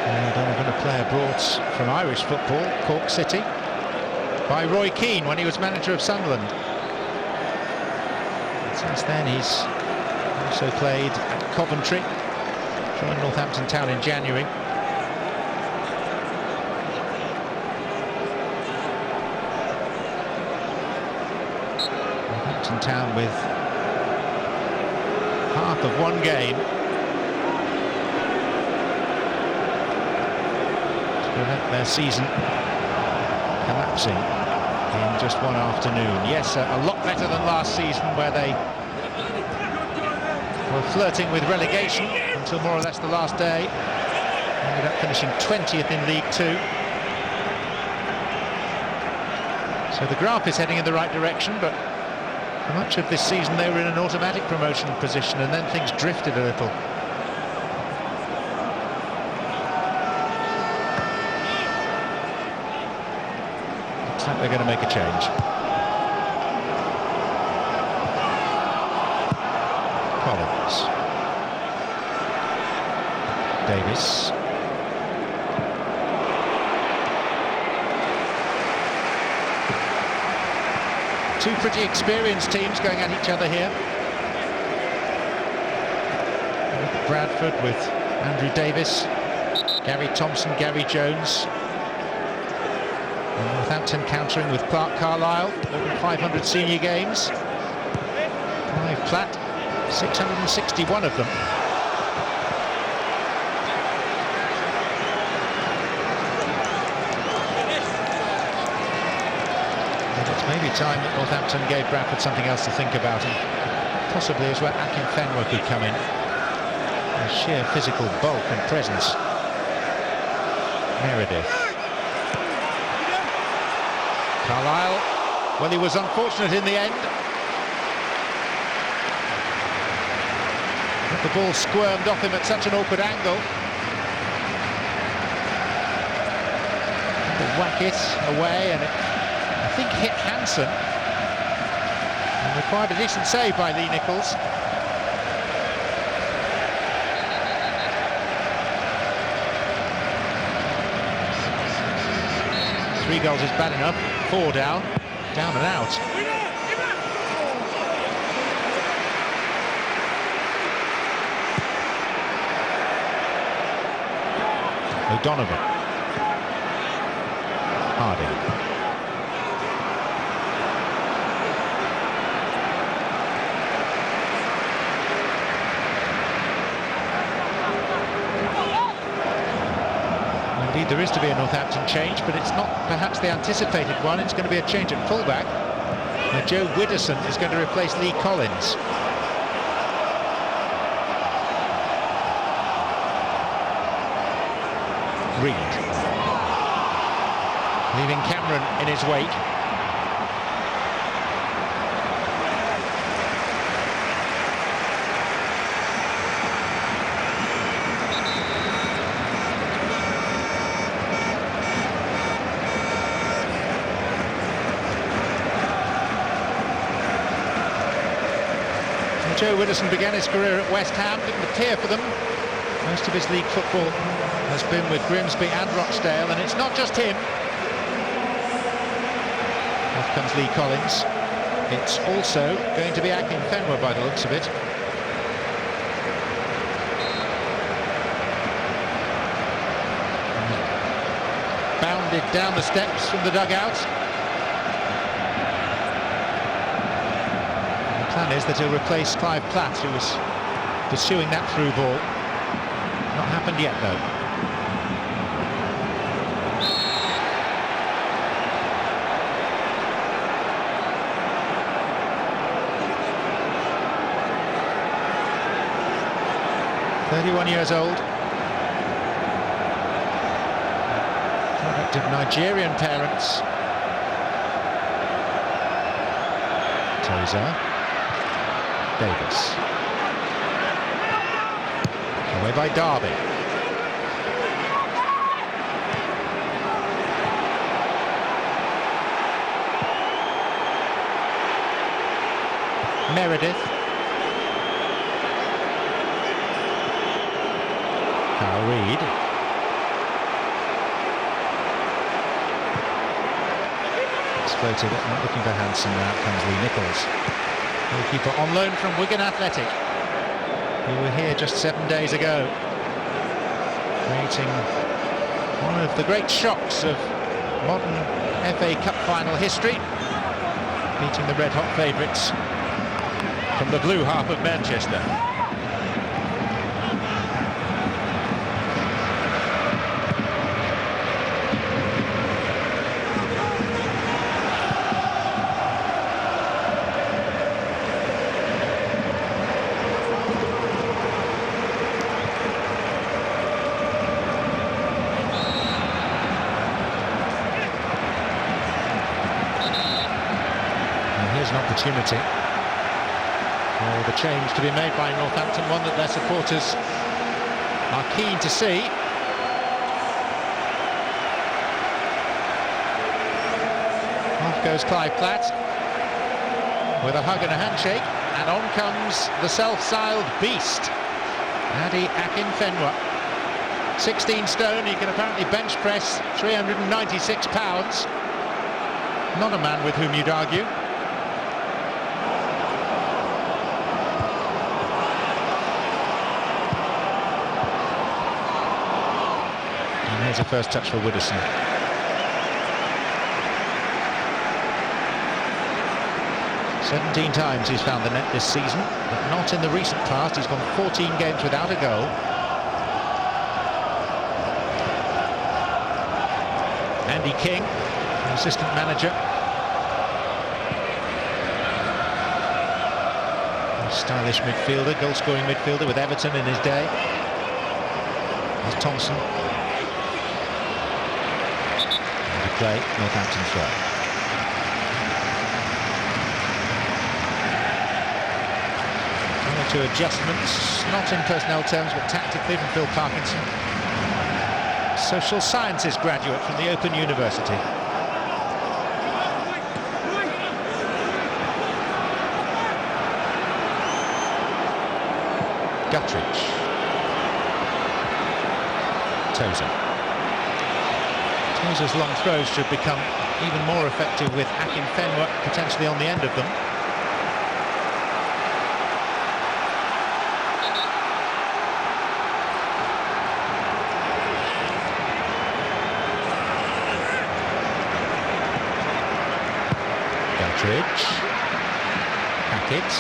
O'Donovan, a player brought from Irish football, Cork City, by Roy Keane when he was manager of Sunderland. And since then he's also played at Coventry, joined Northampton Town in January. Town with half of one game to prevent their season collapsing in just one afternoon. Yes, a lot better than last season, where they were flirting with relegation until more or less the last day. Ended up finishing 20th in League Two. So the graph is heading in the right direction, but For much of this season they were in an automatic promotion position, and then things drifted a little. Looks like they're going to make a change. Collins. Davis. Two pretty experienced teams going at each other here. Bradford with Andrew Davis, Gary Thompson, Gary Jones. And Northampton countering with Clark Carlisle, over 500 senior games. Clive Platt, 661 of them. Maybe time that Northampton gave Bradford something else to think about, and possibly is where Akin Fenwa could come in. A sheer physical bulk and presence. Meredith. Carlisle, well, he was unfortunate in the end. But the ball squirmed off him at such an awkward angle. To whack it away, and it, I think, hit Hansen and required a decent save by Lee Nichols. Three goals is bad enough. 4 down, down and out. O'Donovan. Harding. Indeed, there is to be a Northampton change, but it's not perhaps the anticipated one. It's going to be a change at fullback. Now, Joe Widdowson is going to replace Lee Collins. Reed, leaving Cameron in his wake. Joe Widdowson began his career at West Ham, didn't appear for them. Most of his league football has been with Grimsby and Rochdale, and it's not just him. Off comes Lee Collins. It's also going to be Akin Fenwa by the looks of it. Bounded down the steps from the dugout. The plan is that he'll replace Clive Platt, who was pursuing that through ball. Not happened yet, though. "31 years old. Product of Nigerian parents. Tozer. Davis. Away by Derby. Meredith. Kyle Reid. It's floated, looking for Hansen, now comes Lee Nichols. Goalkeeper on loan from Wigan Athletic, who were here just 7 days ago, creating one of the great shocks of modern FA Cup final history, beating the red-hot favourites from the blue half of Manchester. Here's an opportunity. Well, the change to be made by Northampton, one that their supporters are keen to see. Off goes Clive Platt with a hug and a handshake, and on comes the self-styled beast, Adi Akinfenwa. 16 stone, he can apparently bench press 396 pounds. Not a man with whom you'd argue. And here's a first touch for Widdowson. "17 times he's found the net this season, but not in the recent past. He's gone 14 games without a goal. Andy King, the assistant manager. A stylish midfielder, goal-scoring midfielder with Everton in his day. There's Thompson. And to play, Northampton throw. One or two adjustments, not in personnel terms, but tactically from Phil Parkinson. Social sciences graduate from the Open University. Guttridge. Tozer. Tozer's long throws should become even more effective with Akinfenwa potentially on the end of them. Guttridge. Hackett.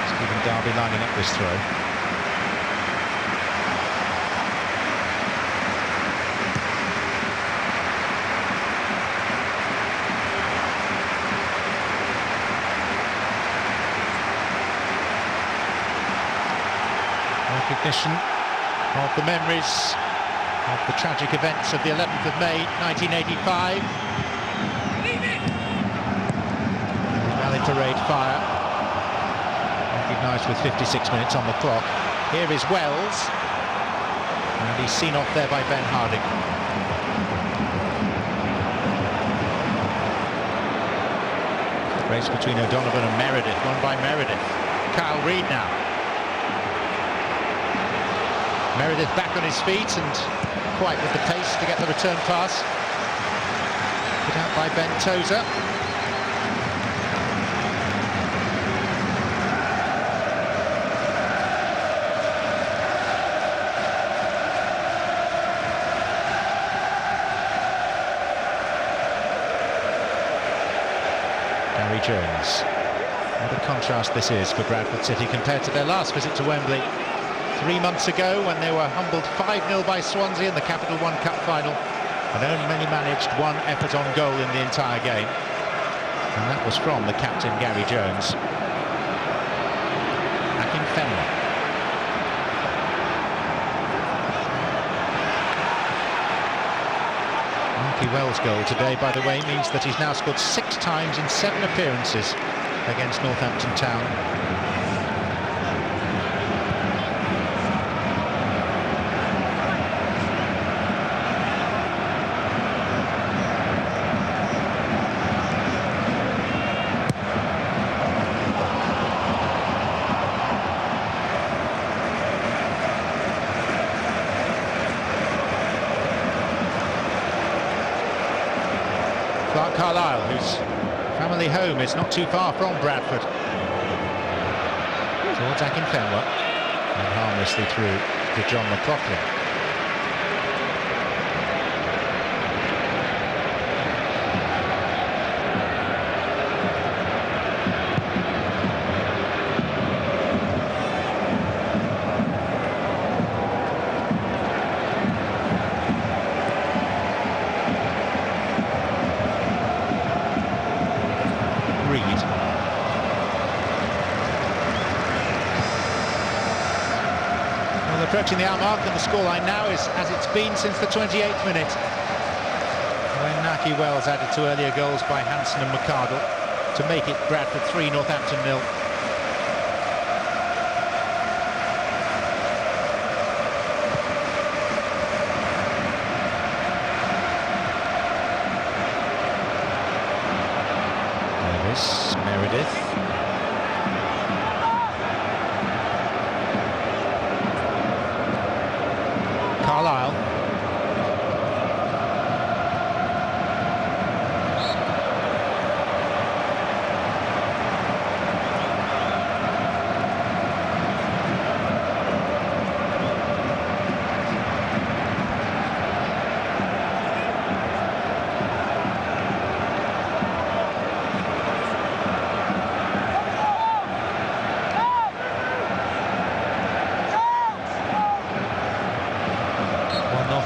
Stephen Darby lining up this throw. Recognition of the memories of the tragic events of the 11th of May 1985. Rally Parade fire, recognised with 56 minutes on the clock. Here is Wells, and he's seen off there by Ben Harding. Race between O'Donovan and Meredith, won by Meredith. Kyle Reid now. Meredith back on his feet and quite with the pace to get the return pass. Put out by Ben Tozer. Gary Jones. What a contrast this is for Bradford City compared to their last visit to Wembley 3 months ago, when they were humbled 5-0 by Swansea in the Capital One Cup final and only managed one effort on goal in the entire game, and that was from the captain Gary Jones. Akinfenwa. Marky Wells' goal today, by the way, means that he's now scored 6 times in 7 appearances against Northampton Town. Clark Carlisle, whose family home is not too far from Bradford. Towards Akinfenwa, and harmlessly through to John McLaughlin. Approaching the hour mark, and the scoreline now is as it's been since the 28th minute, when Naki Wells added to earlier goals by Hansen and McArdle to make it Bradford 3, Northampton 0. Davis, Meredith. Carlisle.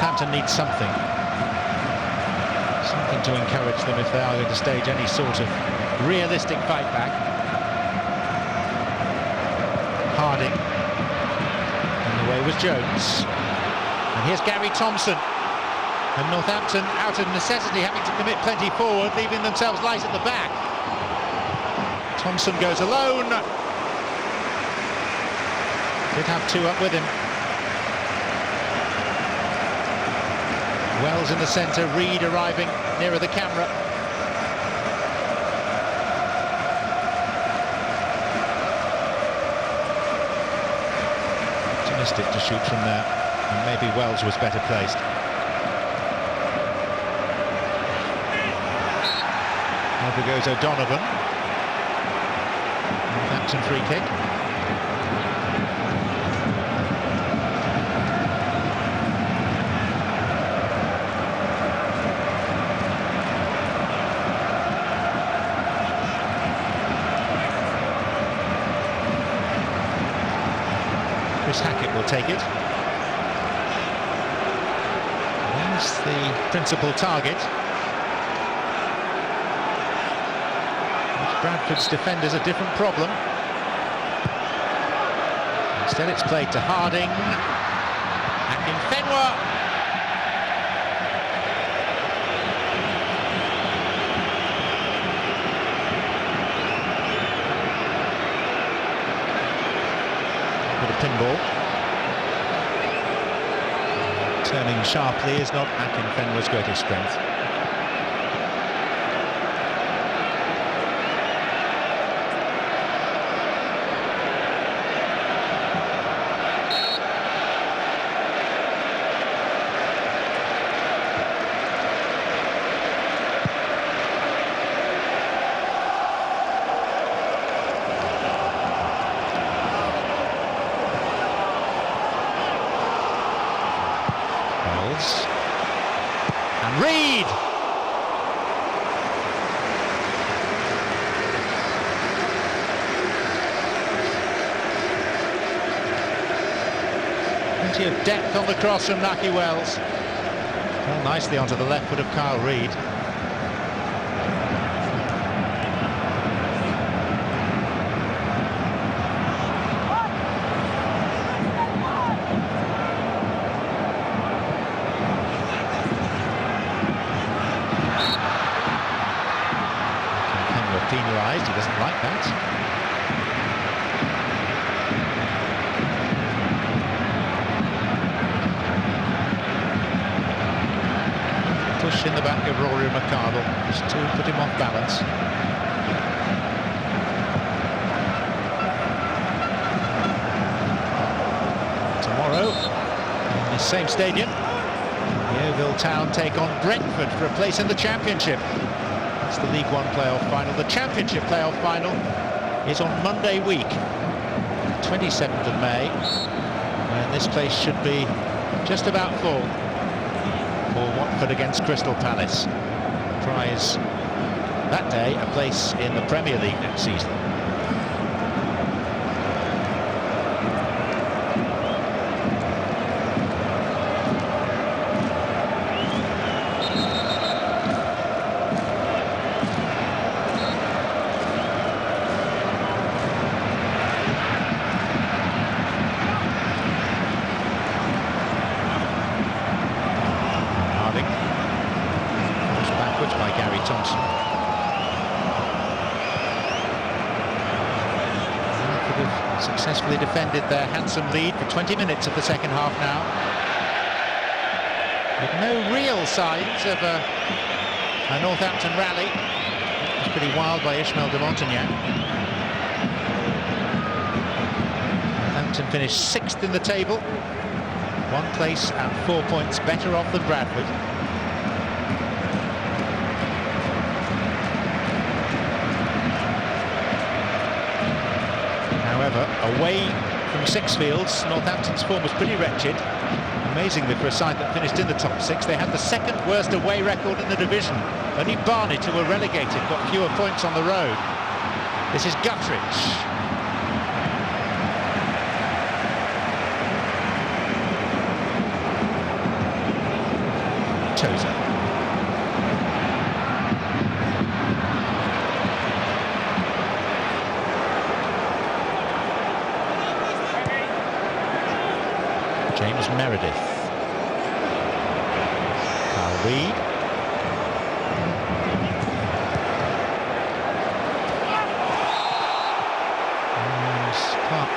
Setanta needs something to encourage them if they are going to stage any sort of realistic fight back. Harding, and the way was Jones, and here's Gary Thompson, and Northampton, out of necessity, having to commit plenty forward, leaving themselves light at the back. Thompson goes alone, did have two up with him. Wells in the centre, Reed arriving nearer the camera. Optimistic to shoot from there, and maybe Wells was better placed. Over goes O'Donovan. Northampton free kick. Hackett will take it. There's the principal target. Bradford's defenders a different problem. Instead it's played to Harding. Akinfenwa. Pinball. Turning sharply is not Akinfenwa's greatest strength. And Reed! Plenty of depth on the cross from Naki Wells. Well, nicely onto the left foot of Kyle Reed. Penalised, he doesn't like that. Push in the back of Rory McArdle, just to put him off balance. Tomorrow, in the same stadium, Yeovil Town take on Brentford for a place in the Championship. It's the League One playoff final. The Championship playoff final is on Monday week, 27th of May, and this place should be just about full for Watford against Crystal Palace. Prize that day a place in the Premier League next season. successfully defended their handsome lead for 20 minutes of the second half now, with no real signs of a Northampton rally. It was pretty wild by Ishmael de Montagnac. Northampton finished 6th in the table, 1 place and 4 points better off than Bradford. However, away from Sixfields, Northampton's form was pretty wretched. Amazingly, for a side that finished in the top 6, they had the second worst away record in the division. Only Barnet, who were relegated, got fewer points on the road. This is Guttridge. Tozer. James Meredith. Carl Reed.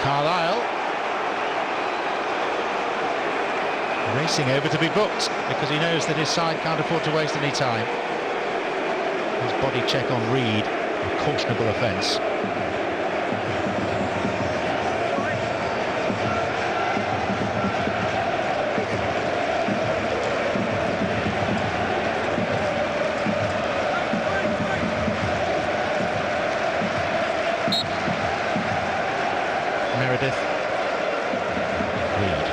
Carlisle. Racing over to be booked because he knows that his side can't afford to waste any time. His body check on Reed, a cautionable offence. Meredith. Reed.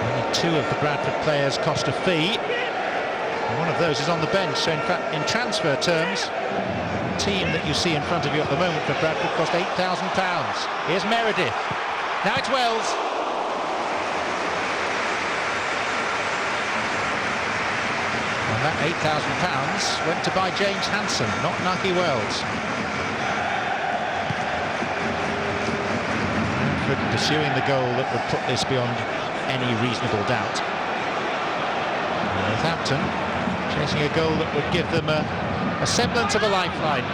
Only 2 of the Bradford players cost a fee. And one of those is on the bench, so in fact, in transfer terms, the team that you see in front of you at the moment for Bradford cost £8,000. Here's Meredith. Now it's Wells. And that £8,000 went to buy James Hanson, not Nike Wells. Pursuing the goal that would put this beyond any reasonable doubt. Northampton chasing a goal that would give them a semblance of a lifeline.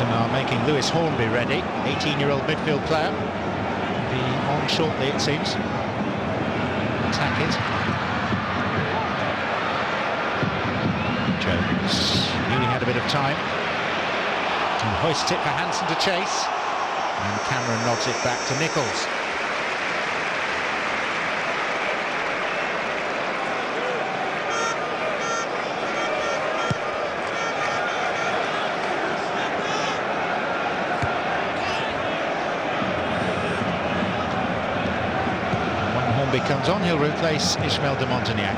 Are making Lewis Hornby ready, 18-year-old midfield player. Be on shortly, it seems. Attack it. Jones knew he had a bit of time and hoists it for Hanson to chase, and Cameron nods it back to Nichols. Comes on, he'll replace Ishmael de Montagnac.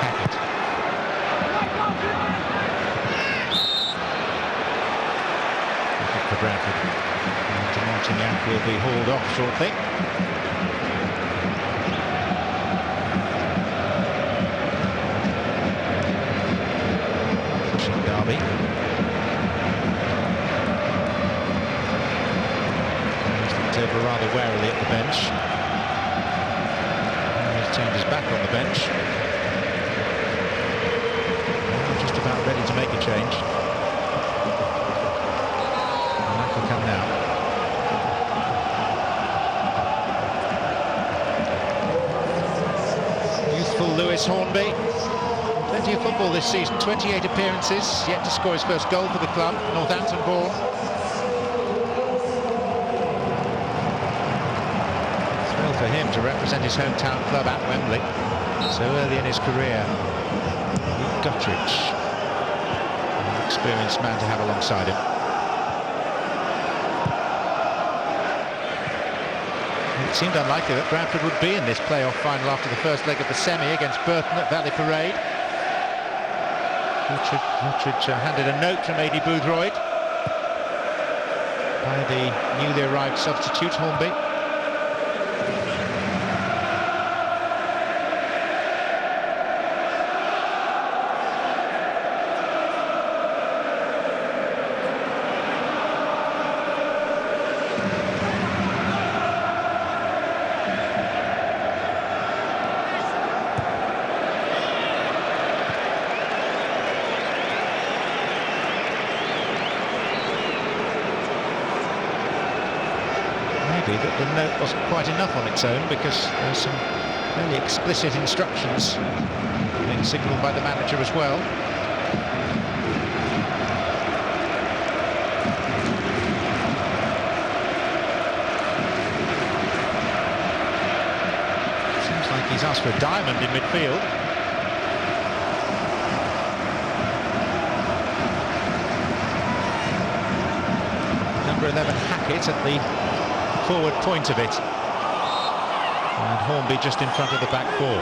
Hackett. For Bradford. De Montagnac will be hauled off shortly. Over rather warily at the bench. He's turned his back on the bench. Just about ready to make a change. And that will come now. Youthful Lewis Hornby. Plenty of football this season, 28 appearances, yet to score his first goal for the club. Northampton born. For him to represent his hometown club at Wembley so early in his career. Guttridge, an experienced man to have alongside him. It seemed unlikely that Bradford would be in this playoff final after the first leg of the semi against Burton at Valley Parade. Richard handed a note from Aidy Boothroyd by the newly arrived substitute, Hornby. That the note wasn't quite enough on its own, because there's some fairly explicit instructions being signalled by the manager as well. Seems like he's asked for a diamond in midfield. Number 11 Hackett at the forward point of it, and Hornby just in front of the back four.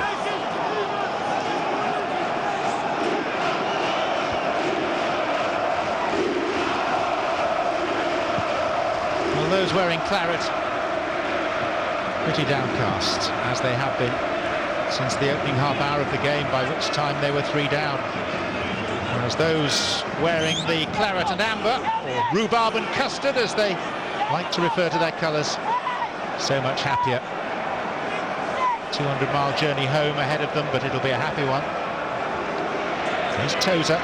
Well, those wearing claret pretty downcast, as they have been since the opening half hour of the game, by which time they were 3 down. Whereas those wearing the claret and amber, or rhubarb and custard as they like to refer to their colours, so much happier. 200-mile journey home ahead of them, but it'll be a happy one. There's Tozer.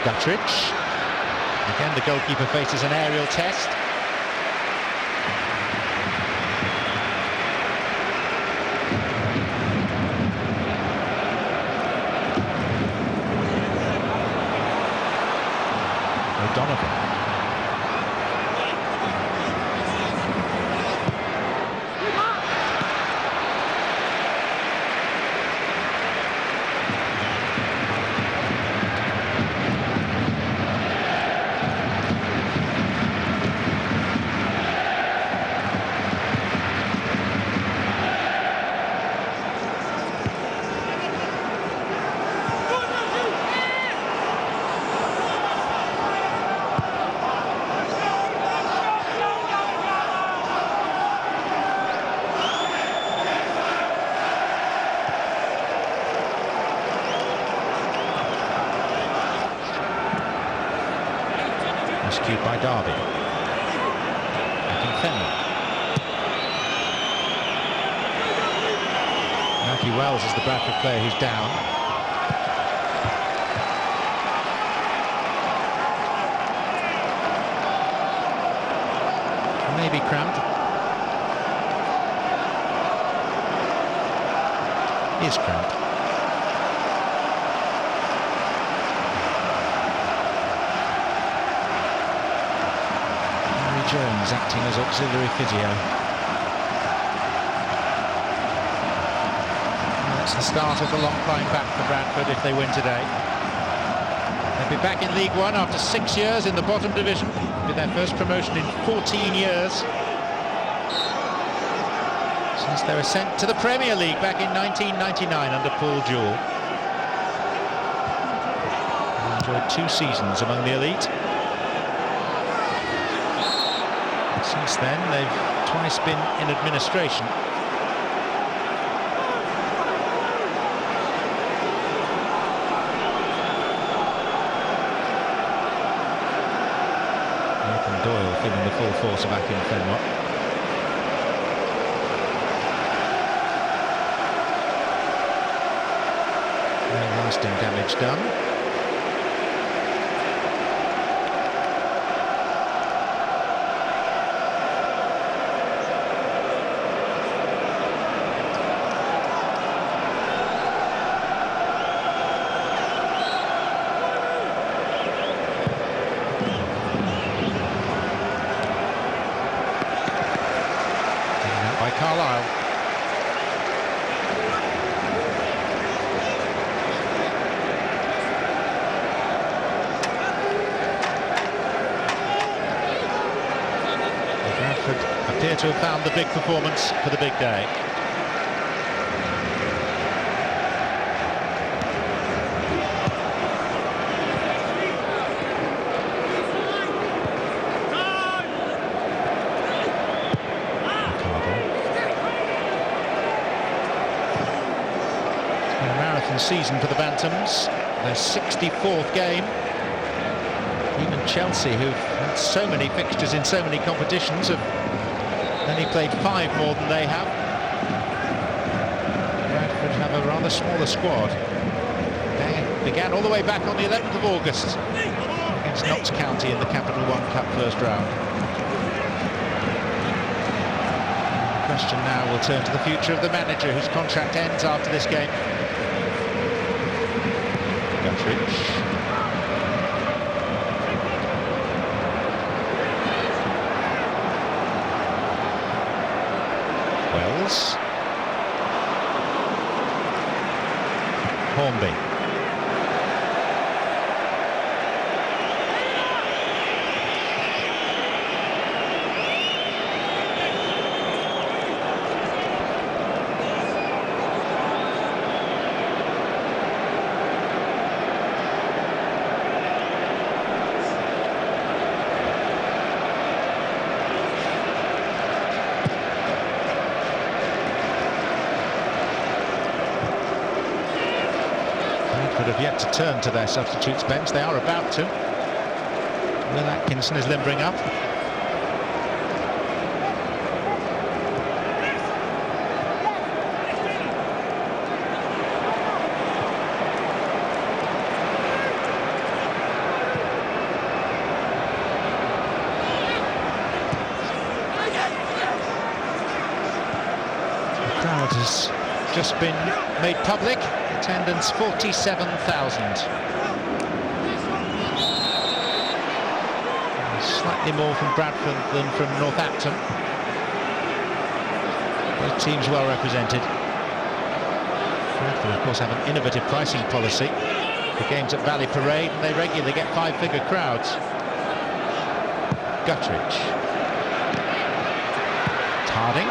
Guttridge. Again, the goalkeeper faces an aerial test. O'Donovan. Rescued by Derby. Back in Fenway. Matthew Wells is the Bradford player who's down. Maybe cramped. Is cramped. Jones acting as auxiliary physio. And that's the start of the long climb back for Bradford if they win today. They'll be back in League One after 6 years in the bottom division, with their first promotion in 14 years since their ascent to the Premier League back in 1999 under Paul Jewell. They enjoyed 2 seasons among the elite. Since then, they've twice been in administration. Nathan Doyle feeling the full force of Akin Fenway. No lasting damage done. Carlisle. Bradford appear to have found the big performance for the big day. unbeaten season for the Bantams, their 64th game. Even Chelsea, who've had so many fixtures in so many competitions, have only played 5 more than they have. Bradford have a rather smaller squad. They began all the way back on the 11th of August against Notts County in the Capital One Cup first round. The question now will turn to the future of the manager, whose contract ends after this game. Guttridge. Wells. Hornby. Have yet to turn to their substitutes bench. They are about to. Will Atkinson is limbering up. The crowd has just been made public. Attendance 47,000. Slightly more from Bradford than from Northampton. Both teams well represented. Bradford, of course, have an innovative pricing policy. The games at Valley Parade, and they regularly get 5-figure crowds. Guttridge. Harding.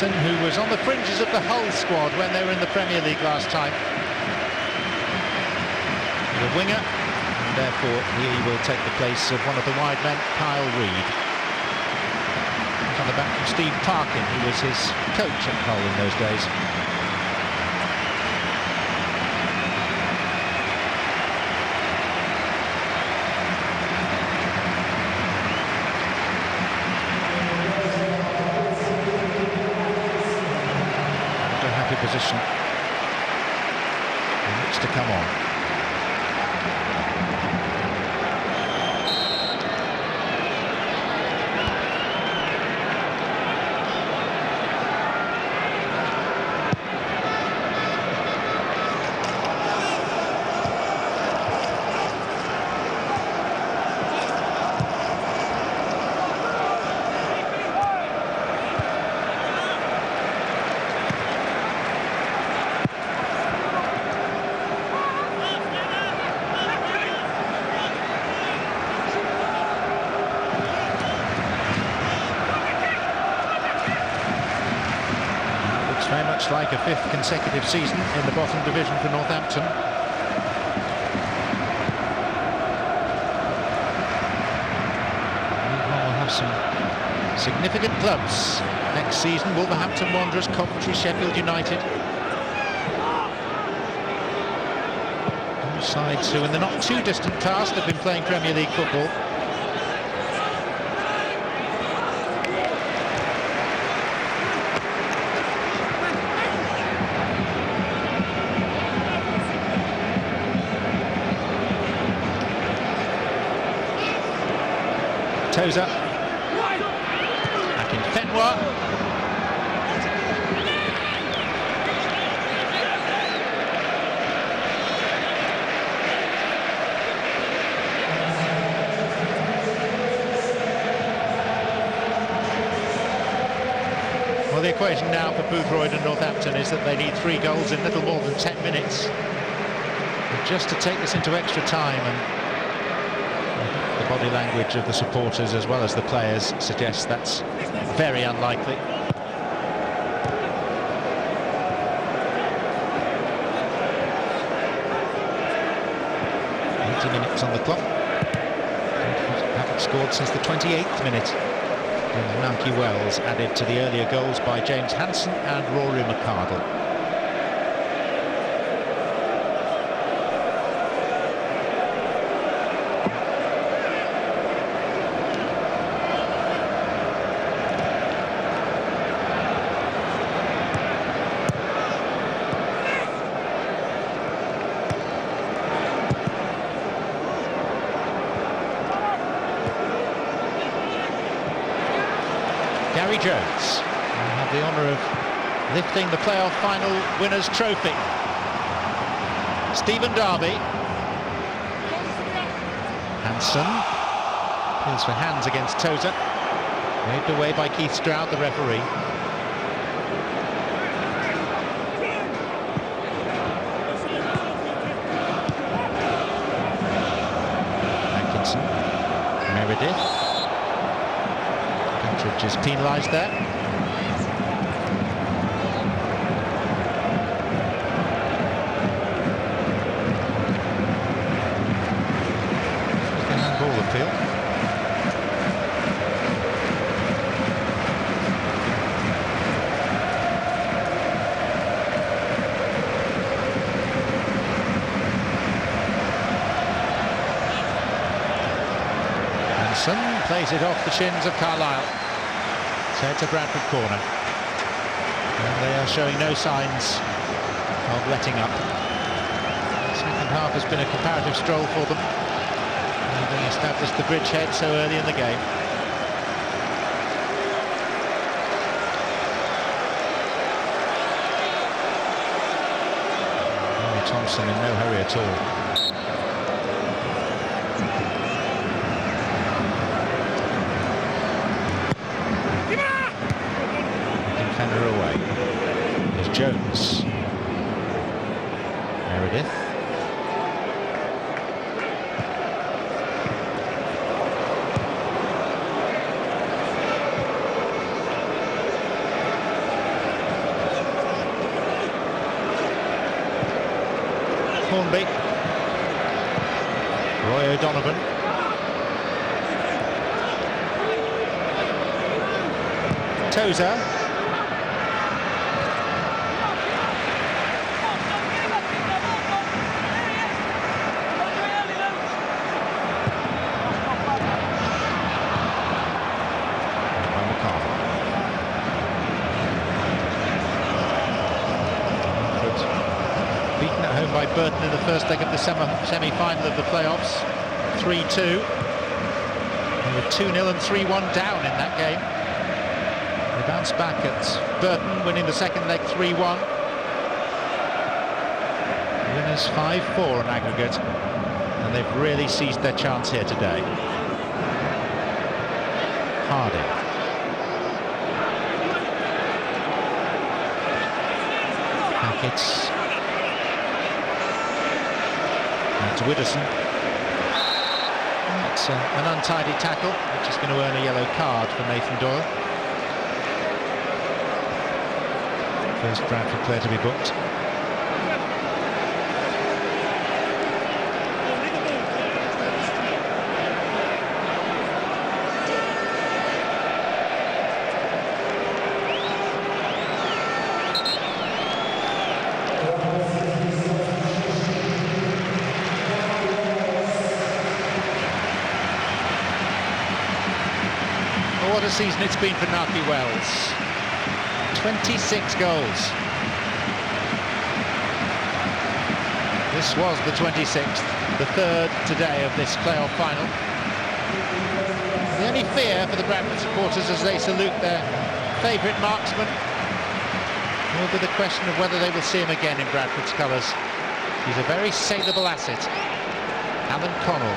Who was on the fringes of the Hull squad when they were in the Premier League last time. The winger, and therefore he will take the place of one of the wide men, Kyle Reid. On the back from Steve Parkin, who was his coach at Hull in those days. Position in which to come on. Very much like a 5th consecutive season in the bottom division for Northampton. We'll have some significant clubs next season. Wolverhampton Wanderers, Coventry, Sheffield United. Sides who in the not too distant past have been playing Premier League football. Tozer. Back in Fenwa. Well, the equation now for Boothroyd and Northampton is that they need 3 goals in little more than 10 minutes. And just to take this into extra time, and the body language of the supporters as well as the players suggests that's very unlikely. 20 minutes on the clock. Haven't scored since the 28th minute. And Nahki Wells added to the earlier goals by James Hansen and Rory McArdle. Gary Jones will have the honour of lifting the playoff final winners' trophy. Stephen Darby. Hansen appeals for hands against Tozer. Waved away by Keith Stroud, the referee. Atkinson. Meredith. Which is penalised there. The handball appeal. Hansen plays it off the shins of Carlisle. So it's a Bradford corner, and they are showing no signs of letting up. The second half has been a comparative stroll for them. Having established the bridgehead so early in the game. Thompson in no hurry at all. Away. There's Jones. Meredith. Hornby. Roy O'Donovan. Tozer. Beaten at home by Burton in the first leg of the semi-final of the playoffs, 3-2. They were 2-0 and 3-1 down in that game. They bounced back at Burton, winning the second leg 3-1. Winners 5-4 on aggregate, and they've really seized their chance here today. Harding. Hackett's. To Widdowson. That's an untidy tackle, which is going to earn a yellow card for Nathan Doyle. First Bradford player to be booked. What a season it's been for Nahki Wells. 26 goals. This was the 26th, the third today of this playoff final. The only fear for the Bradford supporters as they salute their favourite marksman will be the question of whether they will see him again in Bradford's colours. He's a very saleable asset. Alan Connell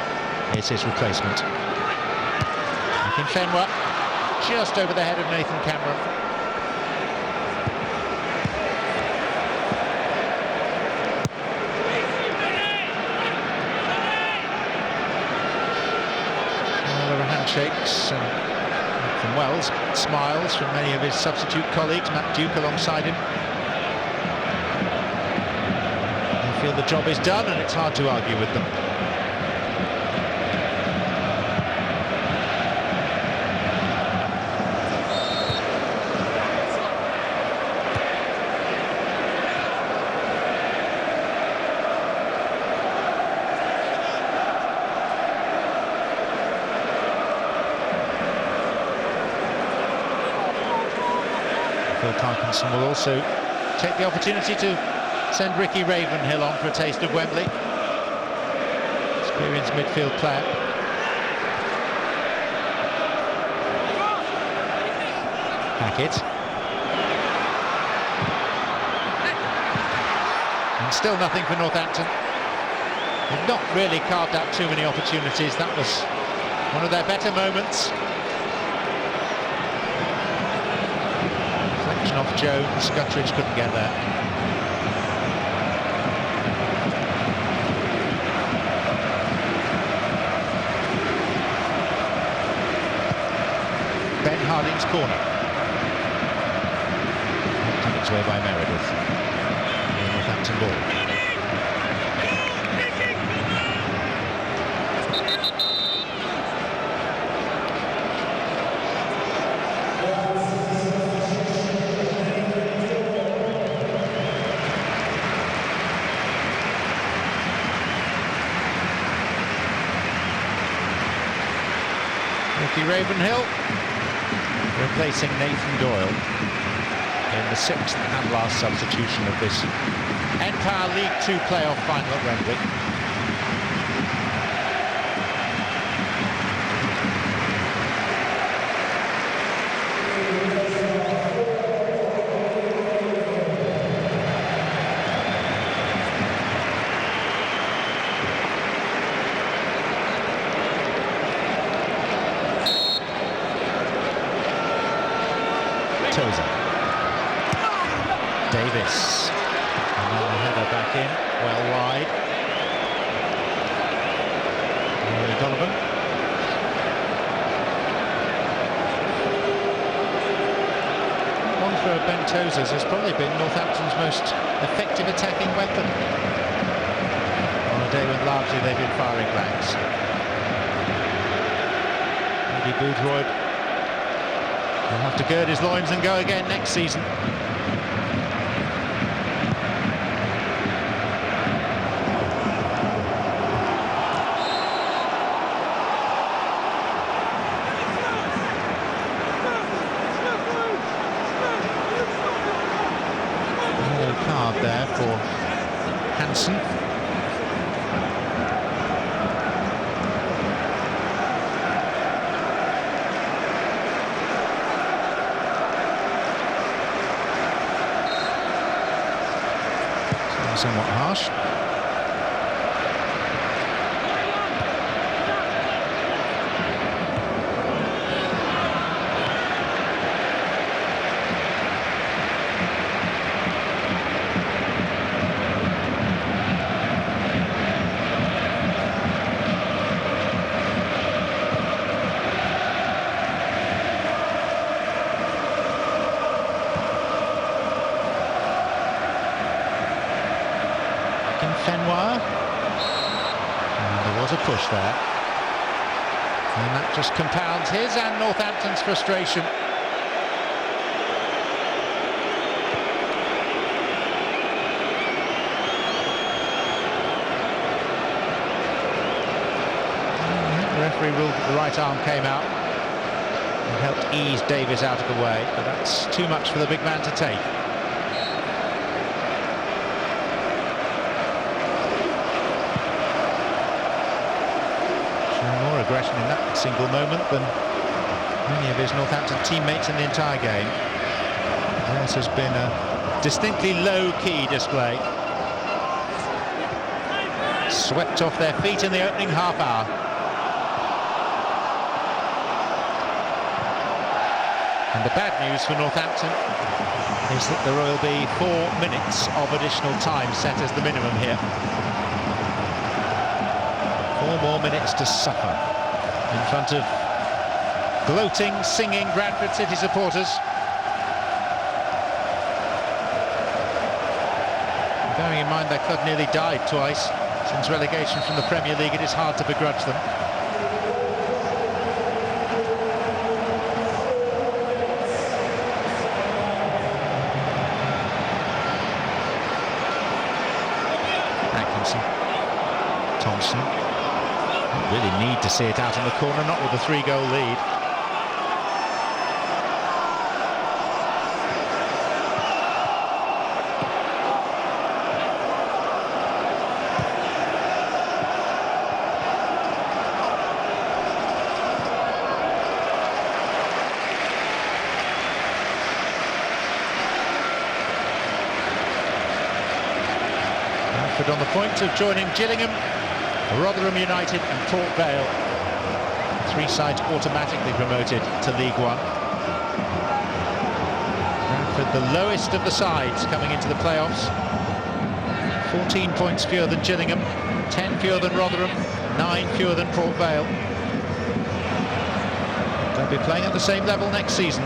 is his replacement. Making Fenwa. Just over the head of Nathan Cameron. Well, there were handshakes from Wells, smiles from many of his substitute colleagues, Matt Duke alongside him. They feel the job is done and it's hard to argue with them. Phil Parkinson will also take the opportunity to send Ricky Ravenhill on for a taste of Wembley. Experienced midfield player. Hackett. And still nothing for Northampton. They've not really carved out too many opportunities. That was one of their better moments. Reflection off Jones. Guttridge couldn't get there. Ben Harding's corner. Taken its way by Meredith. Northampton ball. Ricky Ravenhill replacing Nathan Doyle in the 6th and last substitution of this Empire League 2 playoff final at Wembley. Davis, and then the header back in, well wide. Donovan. One for Ben Tozers has probably been Northampton's most effective attacking weapon on a day when largely they've been firing blanks. Maybe Boothroyd will have to gird his loins and go again next season. Card there for Hansen. Somewhat harsh. Fenwire, and there was a push there, and that just compounds his and Northampton's frustration. The referee ruled that the right arm came out and helped ease Davies out of the way, but that's too much for the big man to take. More aggression in that single moment than many of his Northampton teammates in the entire game. Theirs has been a distinctly low-key display. Swept off their feet in the opening half hour. And the bad news for Northampton is that there will be 4 minutes of additional time set as the minimum here. 4 more minutes to suffer in front of gloating, singing Bradford City supporters. Bearing in mind their club nearly died twice since relegation from the Premier League, it is hard to begrudge them. Atkinson, Thompson. Really need to see it out in the corner, not with a 3-goal lead. Bradford on the point of joining Gillingham, Rotherham United and Port Vale. 3 sides automatically promoted to League One. Bradford, the lowest of the sides coming into the playoffs. 14 points fewer than Gillingham, 10 fewer than Rotherham, 9 fewer than Port Vale. They'll be playing at the same level next season.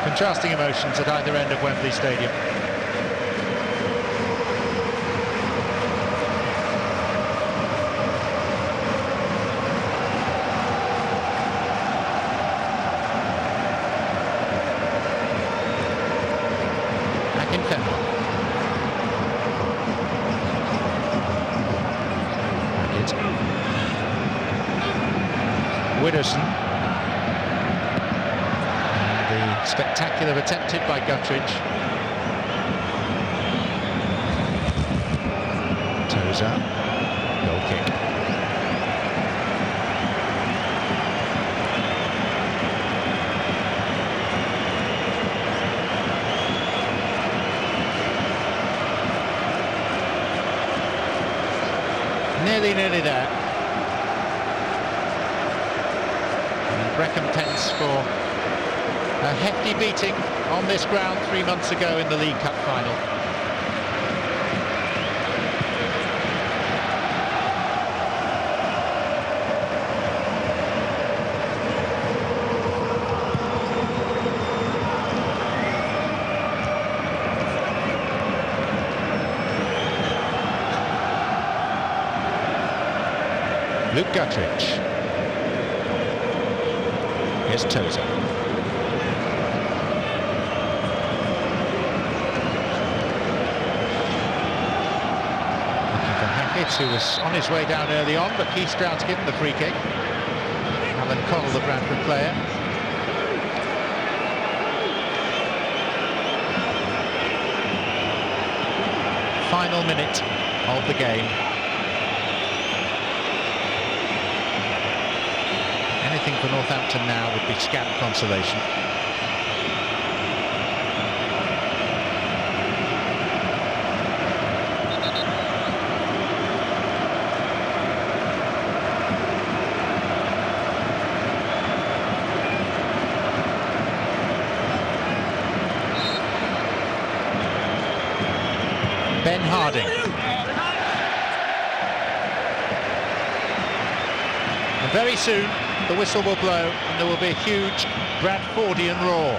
Contrasting emotions at either end of Wembley Stadium. Back in Fenway. Widdowson. Spectacular attempted by Guttridge. Toza, goal kick. Nearly there. And recompense for a hefty beating on this ground 3 months ago in the League Cup final. Luke Guttridge. Here's Toza. Who was on his way down early on, but Keith Stroud's given the free kick. Alan Connell, the Bradford player. Final minute of the game. Anything for Northampton now would be scant consolation. Ben Harding. And very soon the whistle will blow and there will be a huge Bradfordian roar.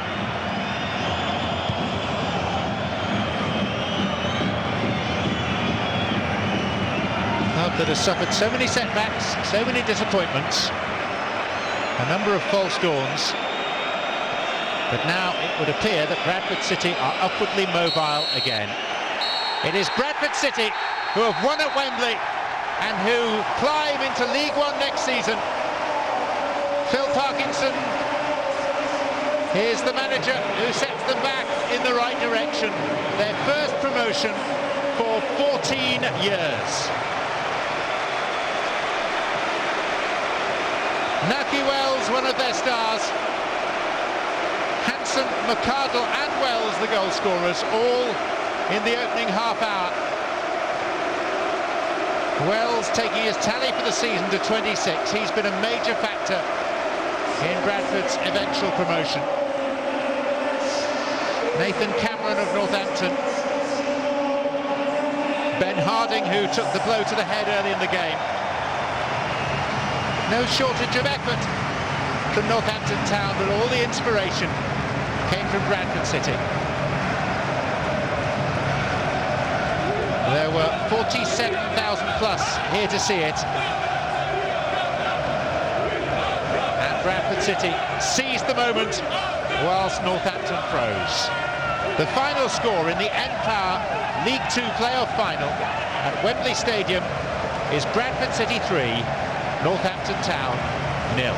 Club that has suffered so many setbacks, so many disappointments, a number of false dawns, but now it would appear that Bradford City are upwardly mobile again. It is Bradford City who have won at Wembley and who climb into League One next season. Phil Parkinson is the manager who sets them back in the right direction. Their first promotion for 14 years. Naki Wells, one of their stars. Hanson, McCardle and Wells, the goal scorers, all in the opening half hour. Wells taking his tally for the season to 26. He's been a major factor in Bradford's eventual promotion. Nathan Cameron of Northampton. Ben Harding, who took the blow to the head early in the game. No shortage of effort from Northampton Town, but all the inspiration came from Bradford City. There were 47,000 plus here to see it. And Bradford City seized the moment whilst Northampton froze. The final score in the N-Power League 2 playoff final at Wembley Stadium is Bradford City 3, Northampton Town 0.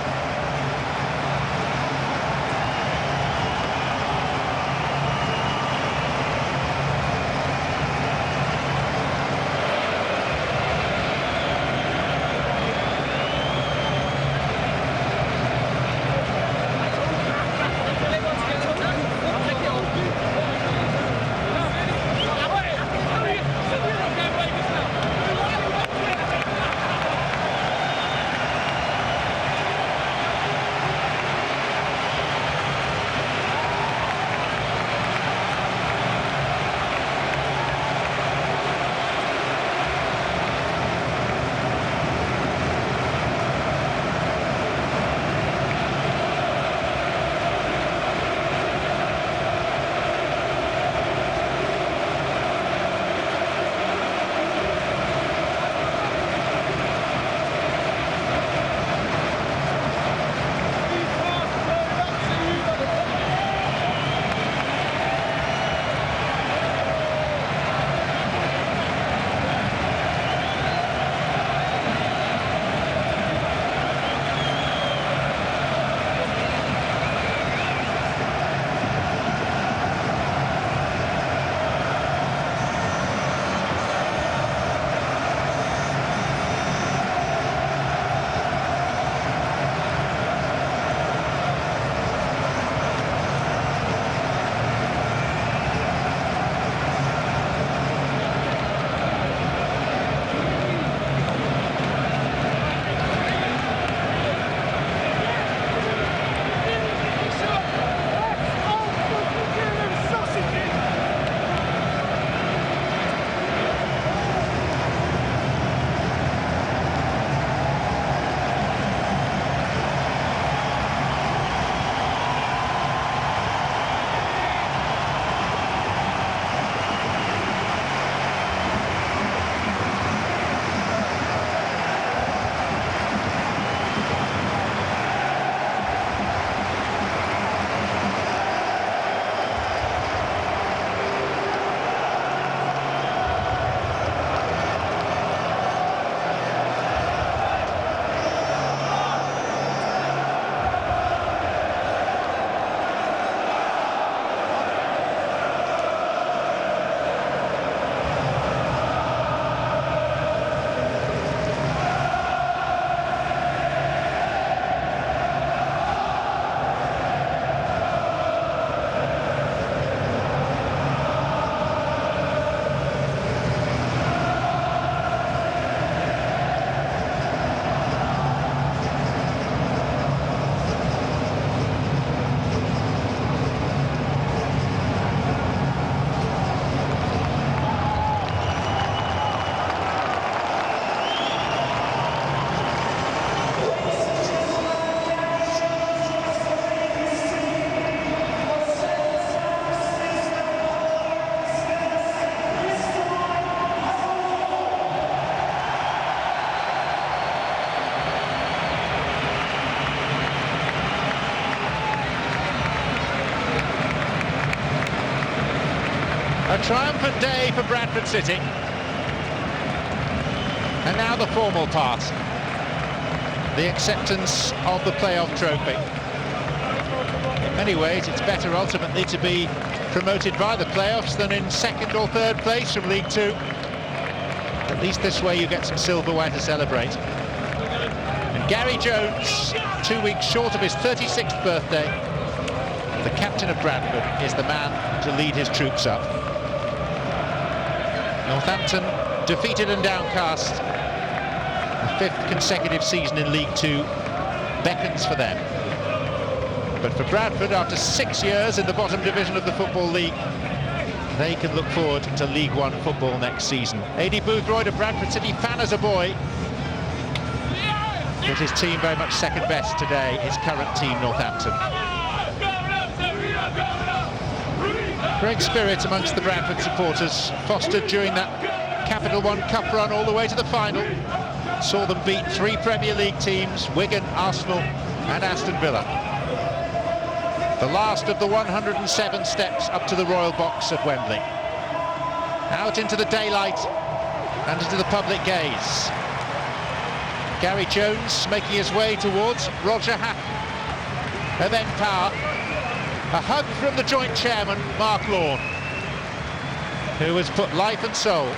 A triumphant day for Bradford City. And now the formal part. The acceptance of the playoff trophy. In many ways, it's better ultimately to be promoted by the playoffs than in second or third place from League Two. At least this way you get some silverware to celebrate. And Gary Jones, 2 weeks short of his 36th birthday, the captain of Bradford, is the man to lead his troops up. Northampton, defeated and downcast. The 5th consecutive season in League Two beckons for them. But for Bradford, after 6 years in the bottom division of the Football League, they can look forward to League One football next season. A.D. Boothroyd, a Bradford City fan as a boy, with his team very much second best today, his current team, Northampton. Great spirit amongst the Bradford supporters, fostered during that Capital One Cup run all the way to the final. Saw them beat 3 Premier League teams, Wigan, Arsenal and Aston Villa. The last of the 107 steps up to the Royal Box at Wembley. Out into the daylight and into the public gaze. Gary Jones making his way towards Roger Hatton of Power. A hug from the joint chairman, Mark Lawn, who has put life and soul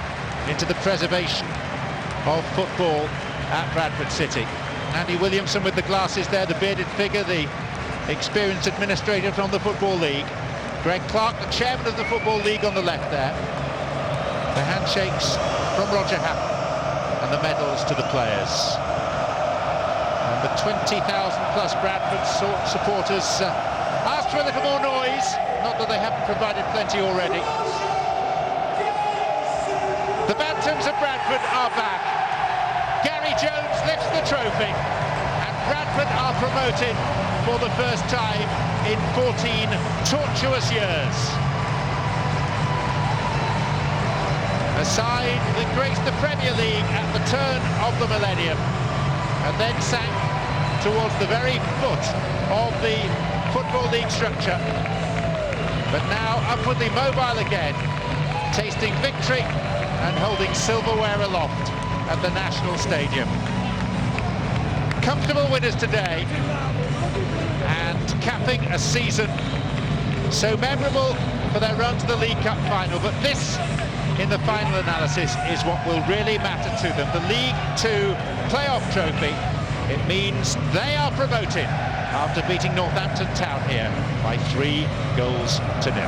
into the preservation of football at Bradford City. Andy Williamson with the glasses there, the bearded figure, the experienced administrator from the Football League. Greg Clark, the chairman of the Football League, on the left there. The handshakes from Roger Hatton and the medals to the players. And the 20,000 plus Bradford supporters asked for a little more noise, not that they haven't provided plenty already. The Bantams of Bradford are back. Gary Jones lifts the trophy and Bradford are promoted for the first time in 14 tortuous years. A side that graced the Premier League at the turn of the millennium and then sank towards the very foot of the Football League structure, but now upwardly mobile again, tasting victory and holding silverware aloft at the National Stadium. Comfortable winners today and capping a season so memorable for their run to the League Cup final. But this, in the final analysis, is what will really matter to them. The League Two playoff trophy. It means they are promoted after beating Northampton Town here by 3 goals to 0.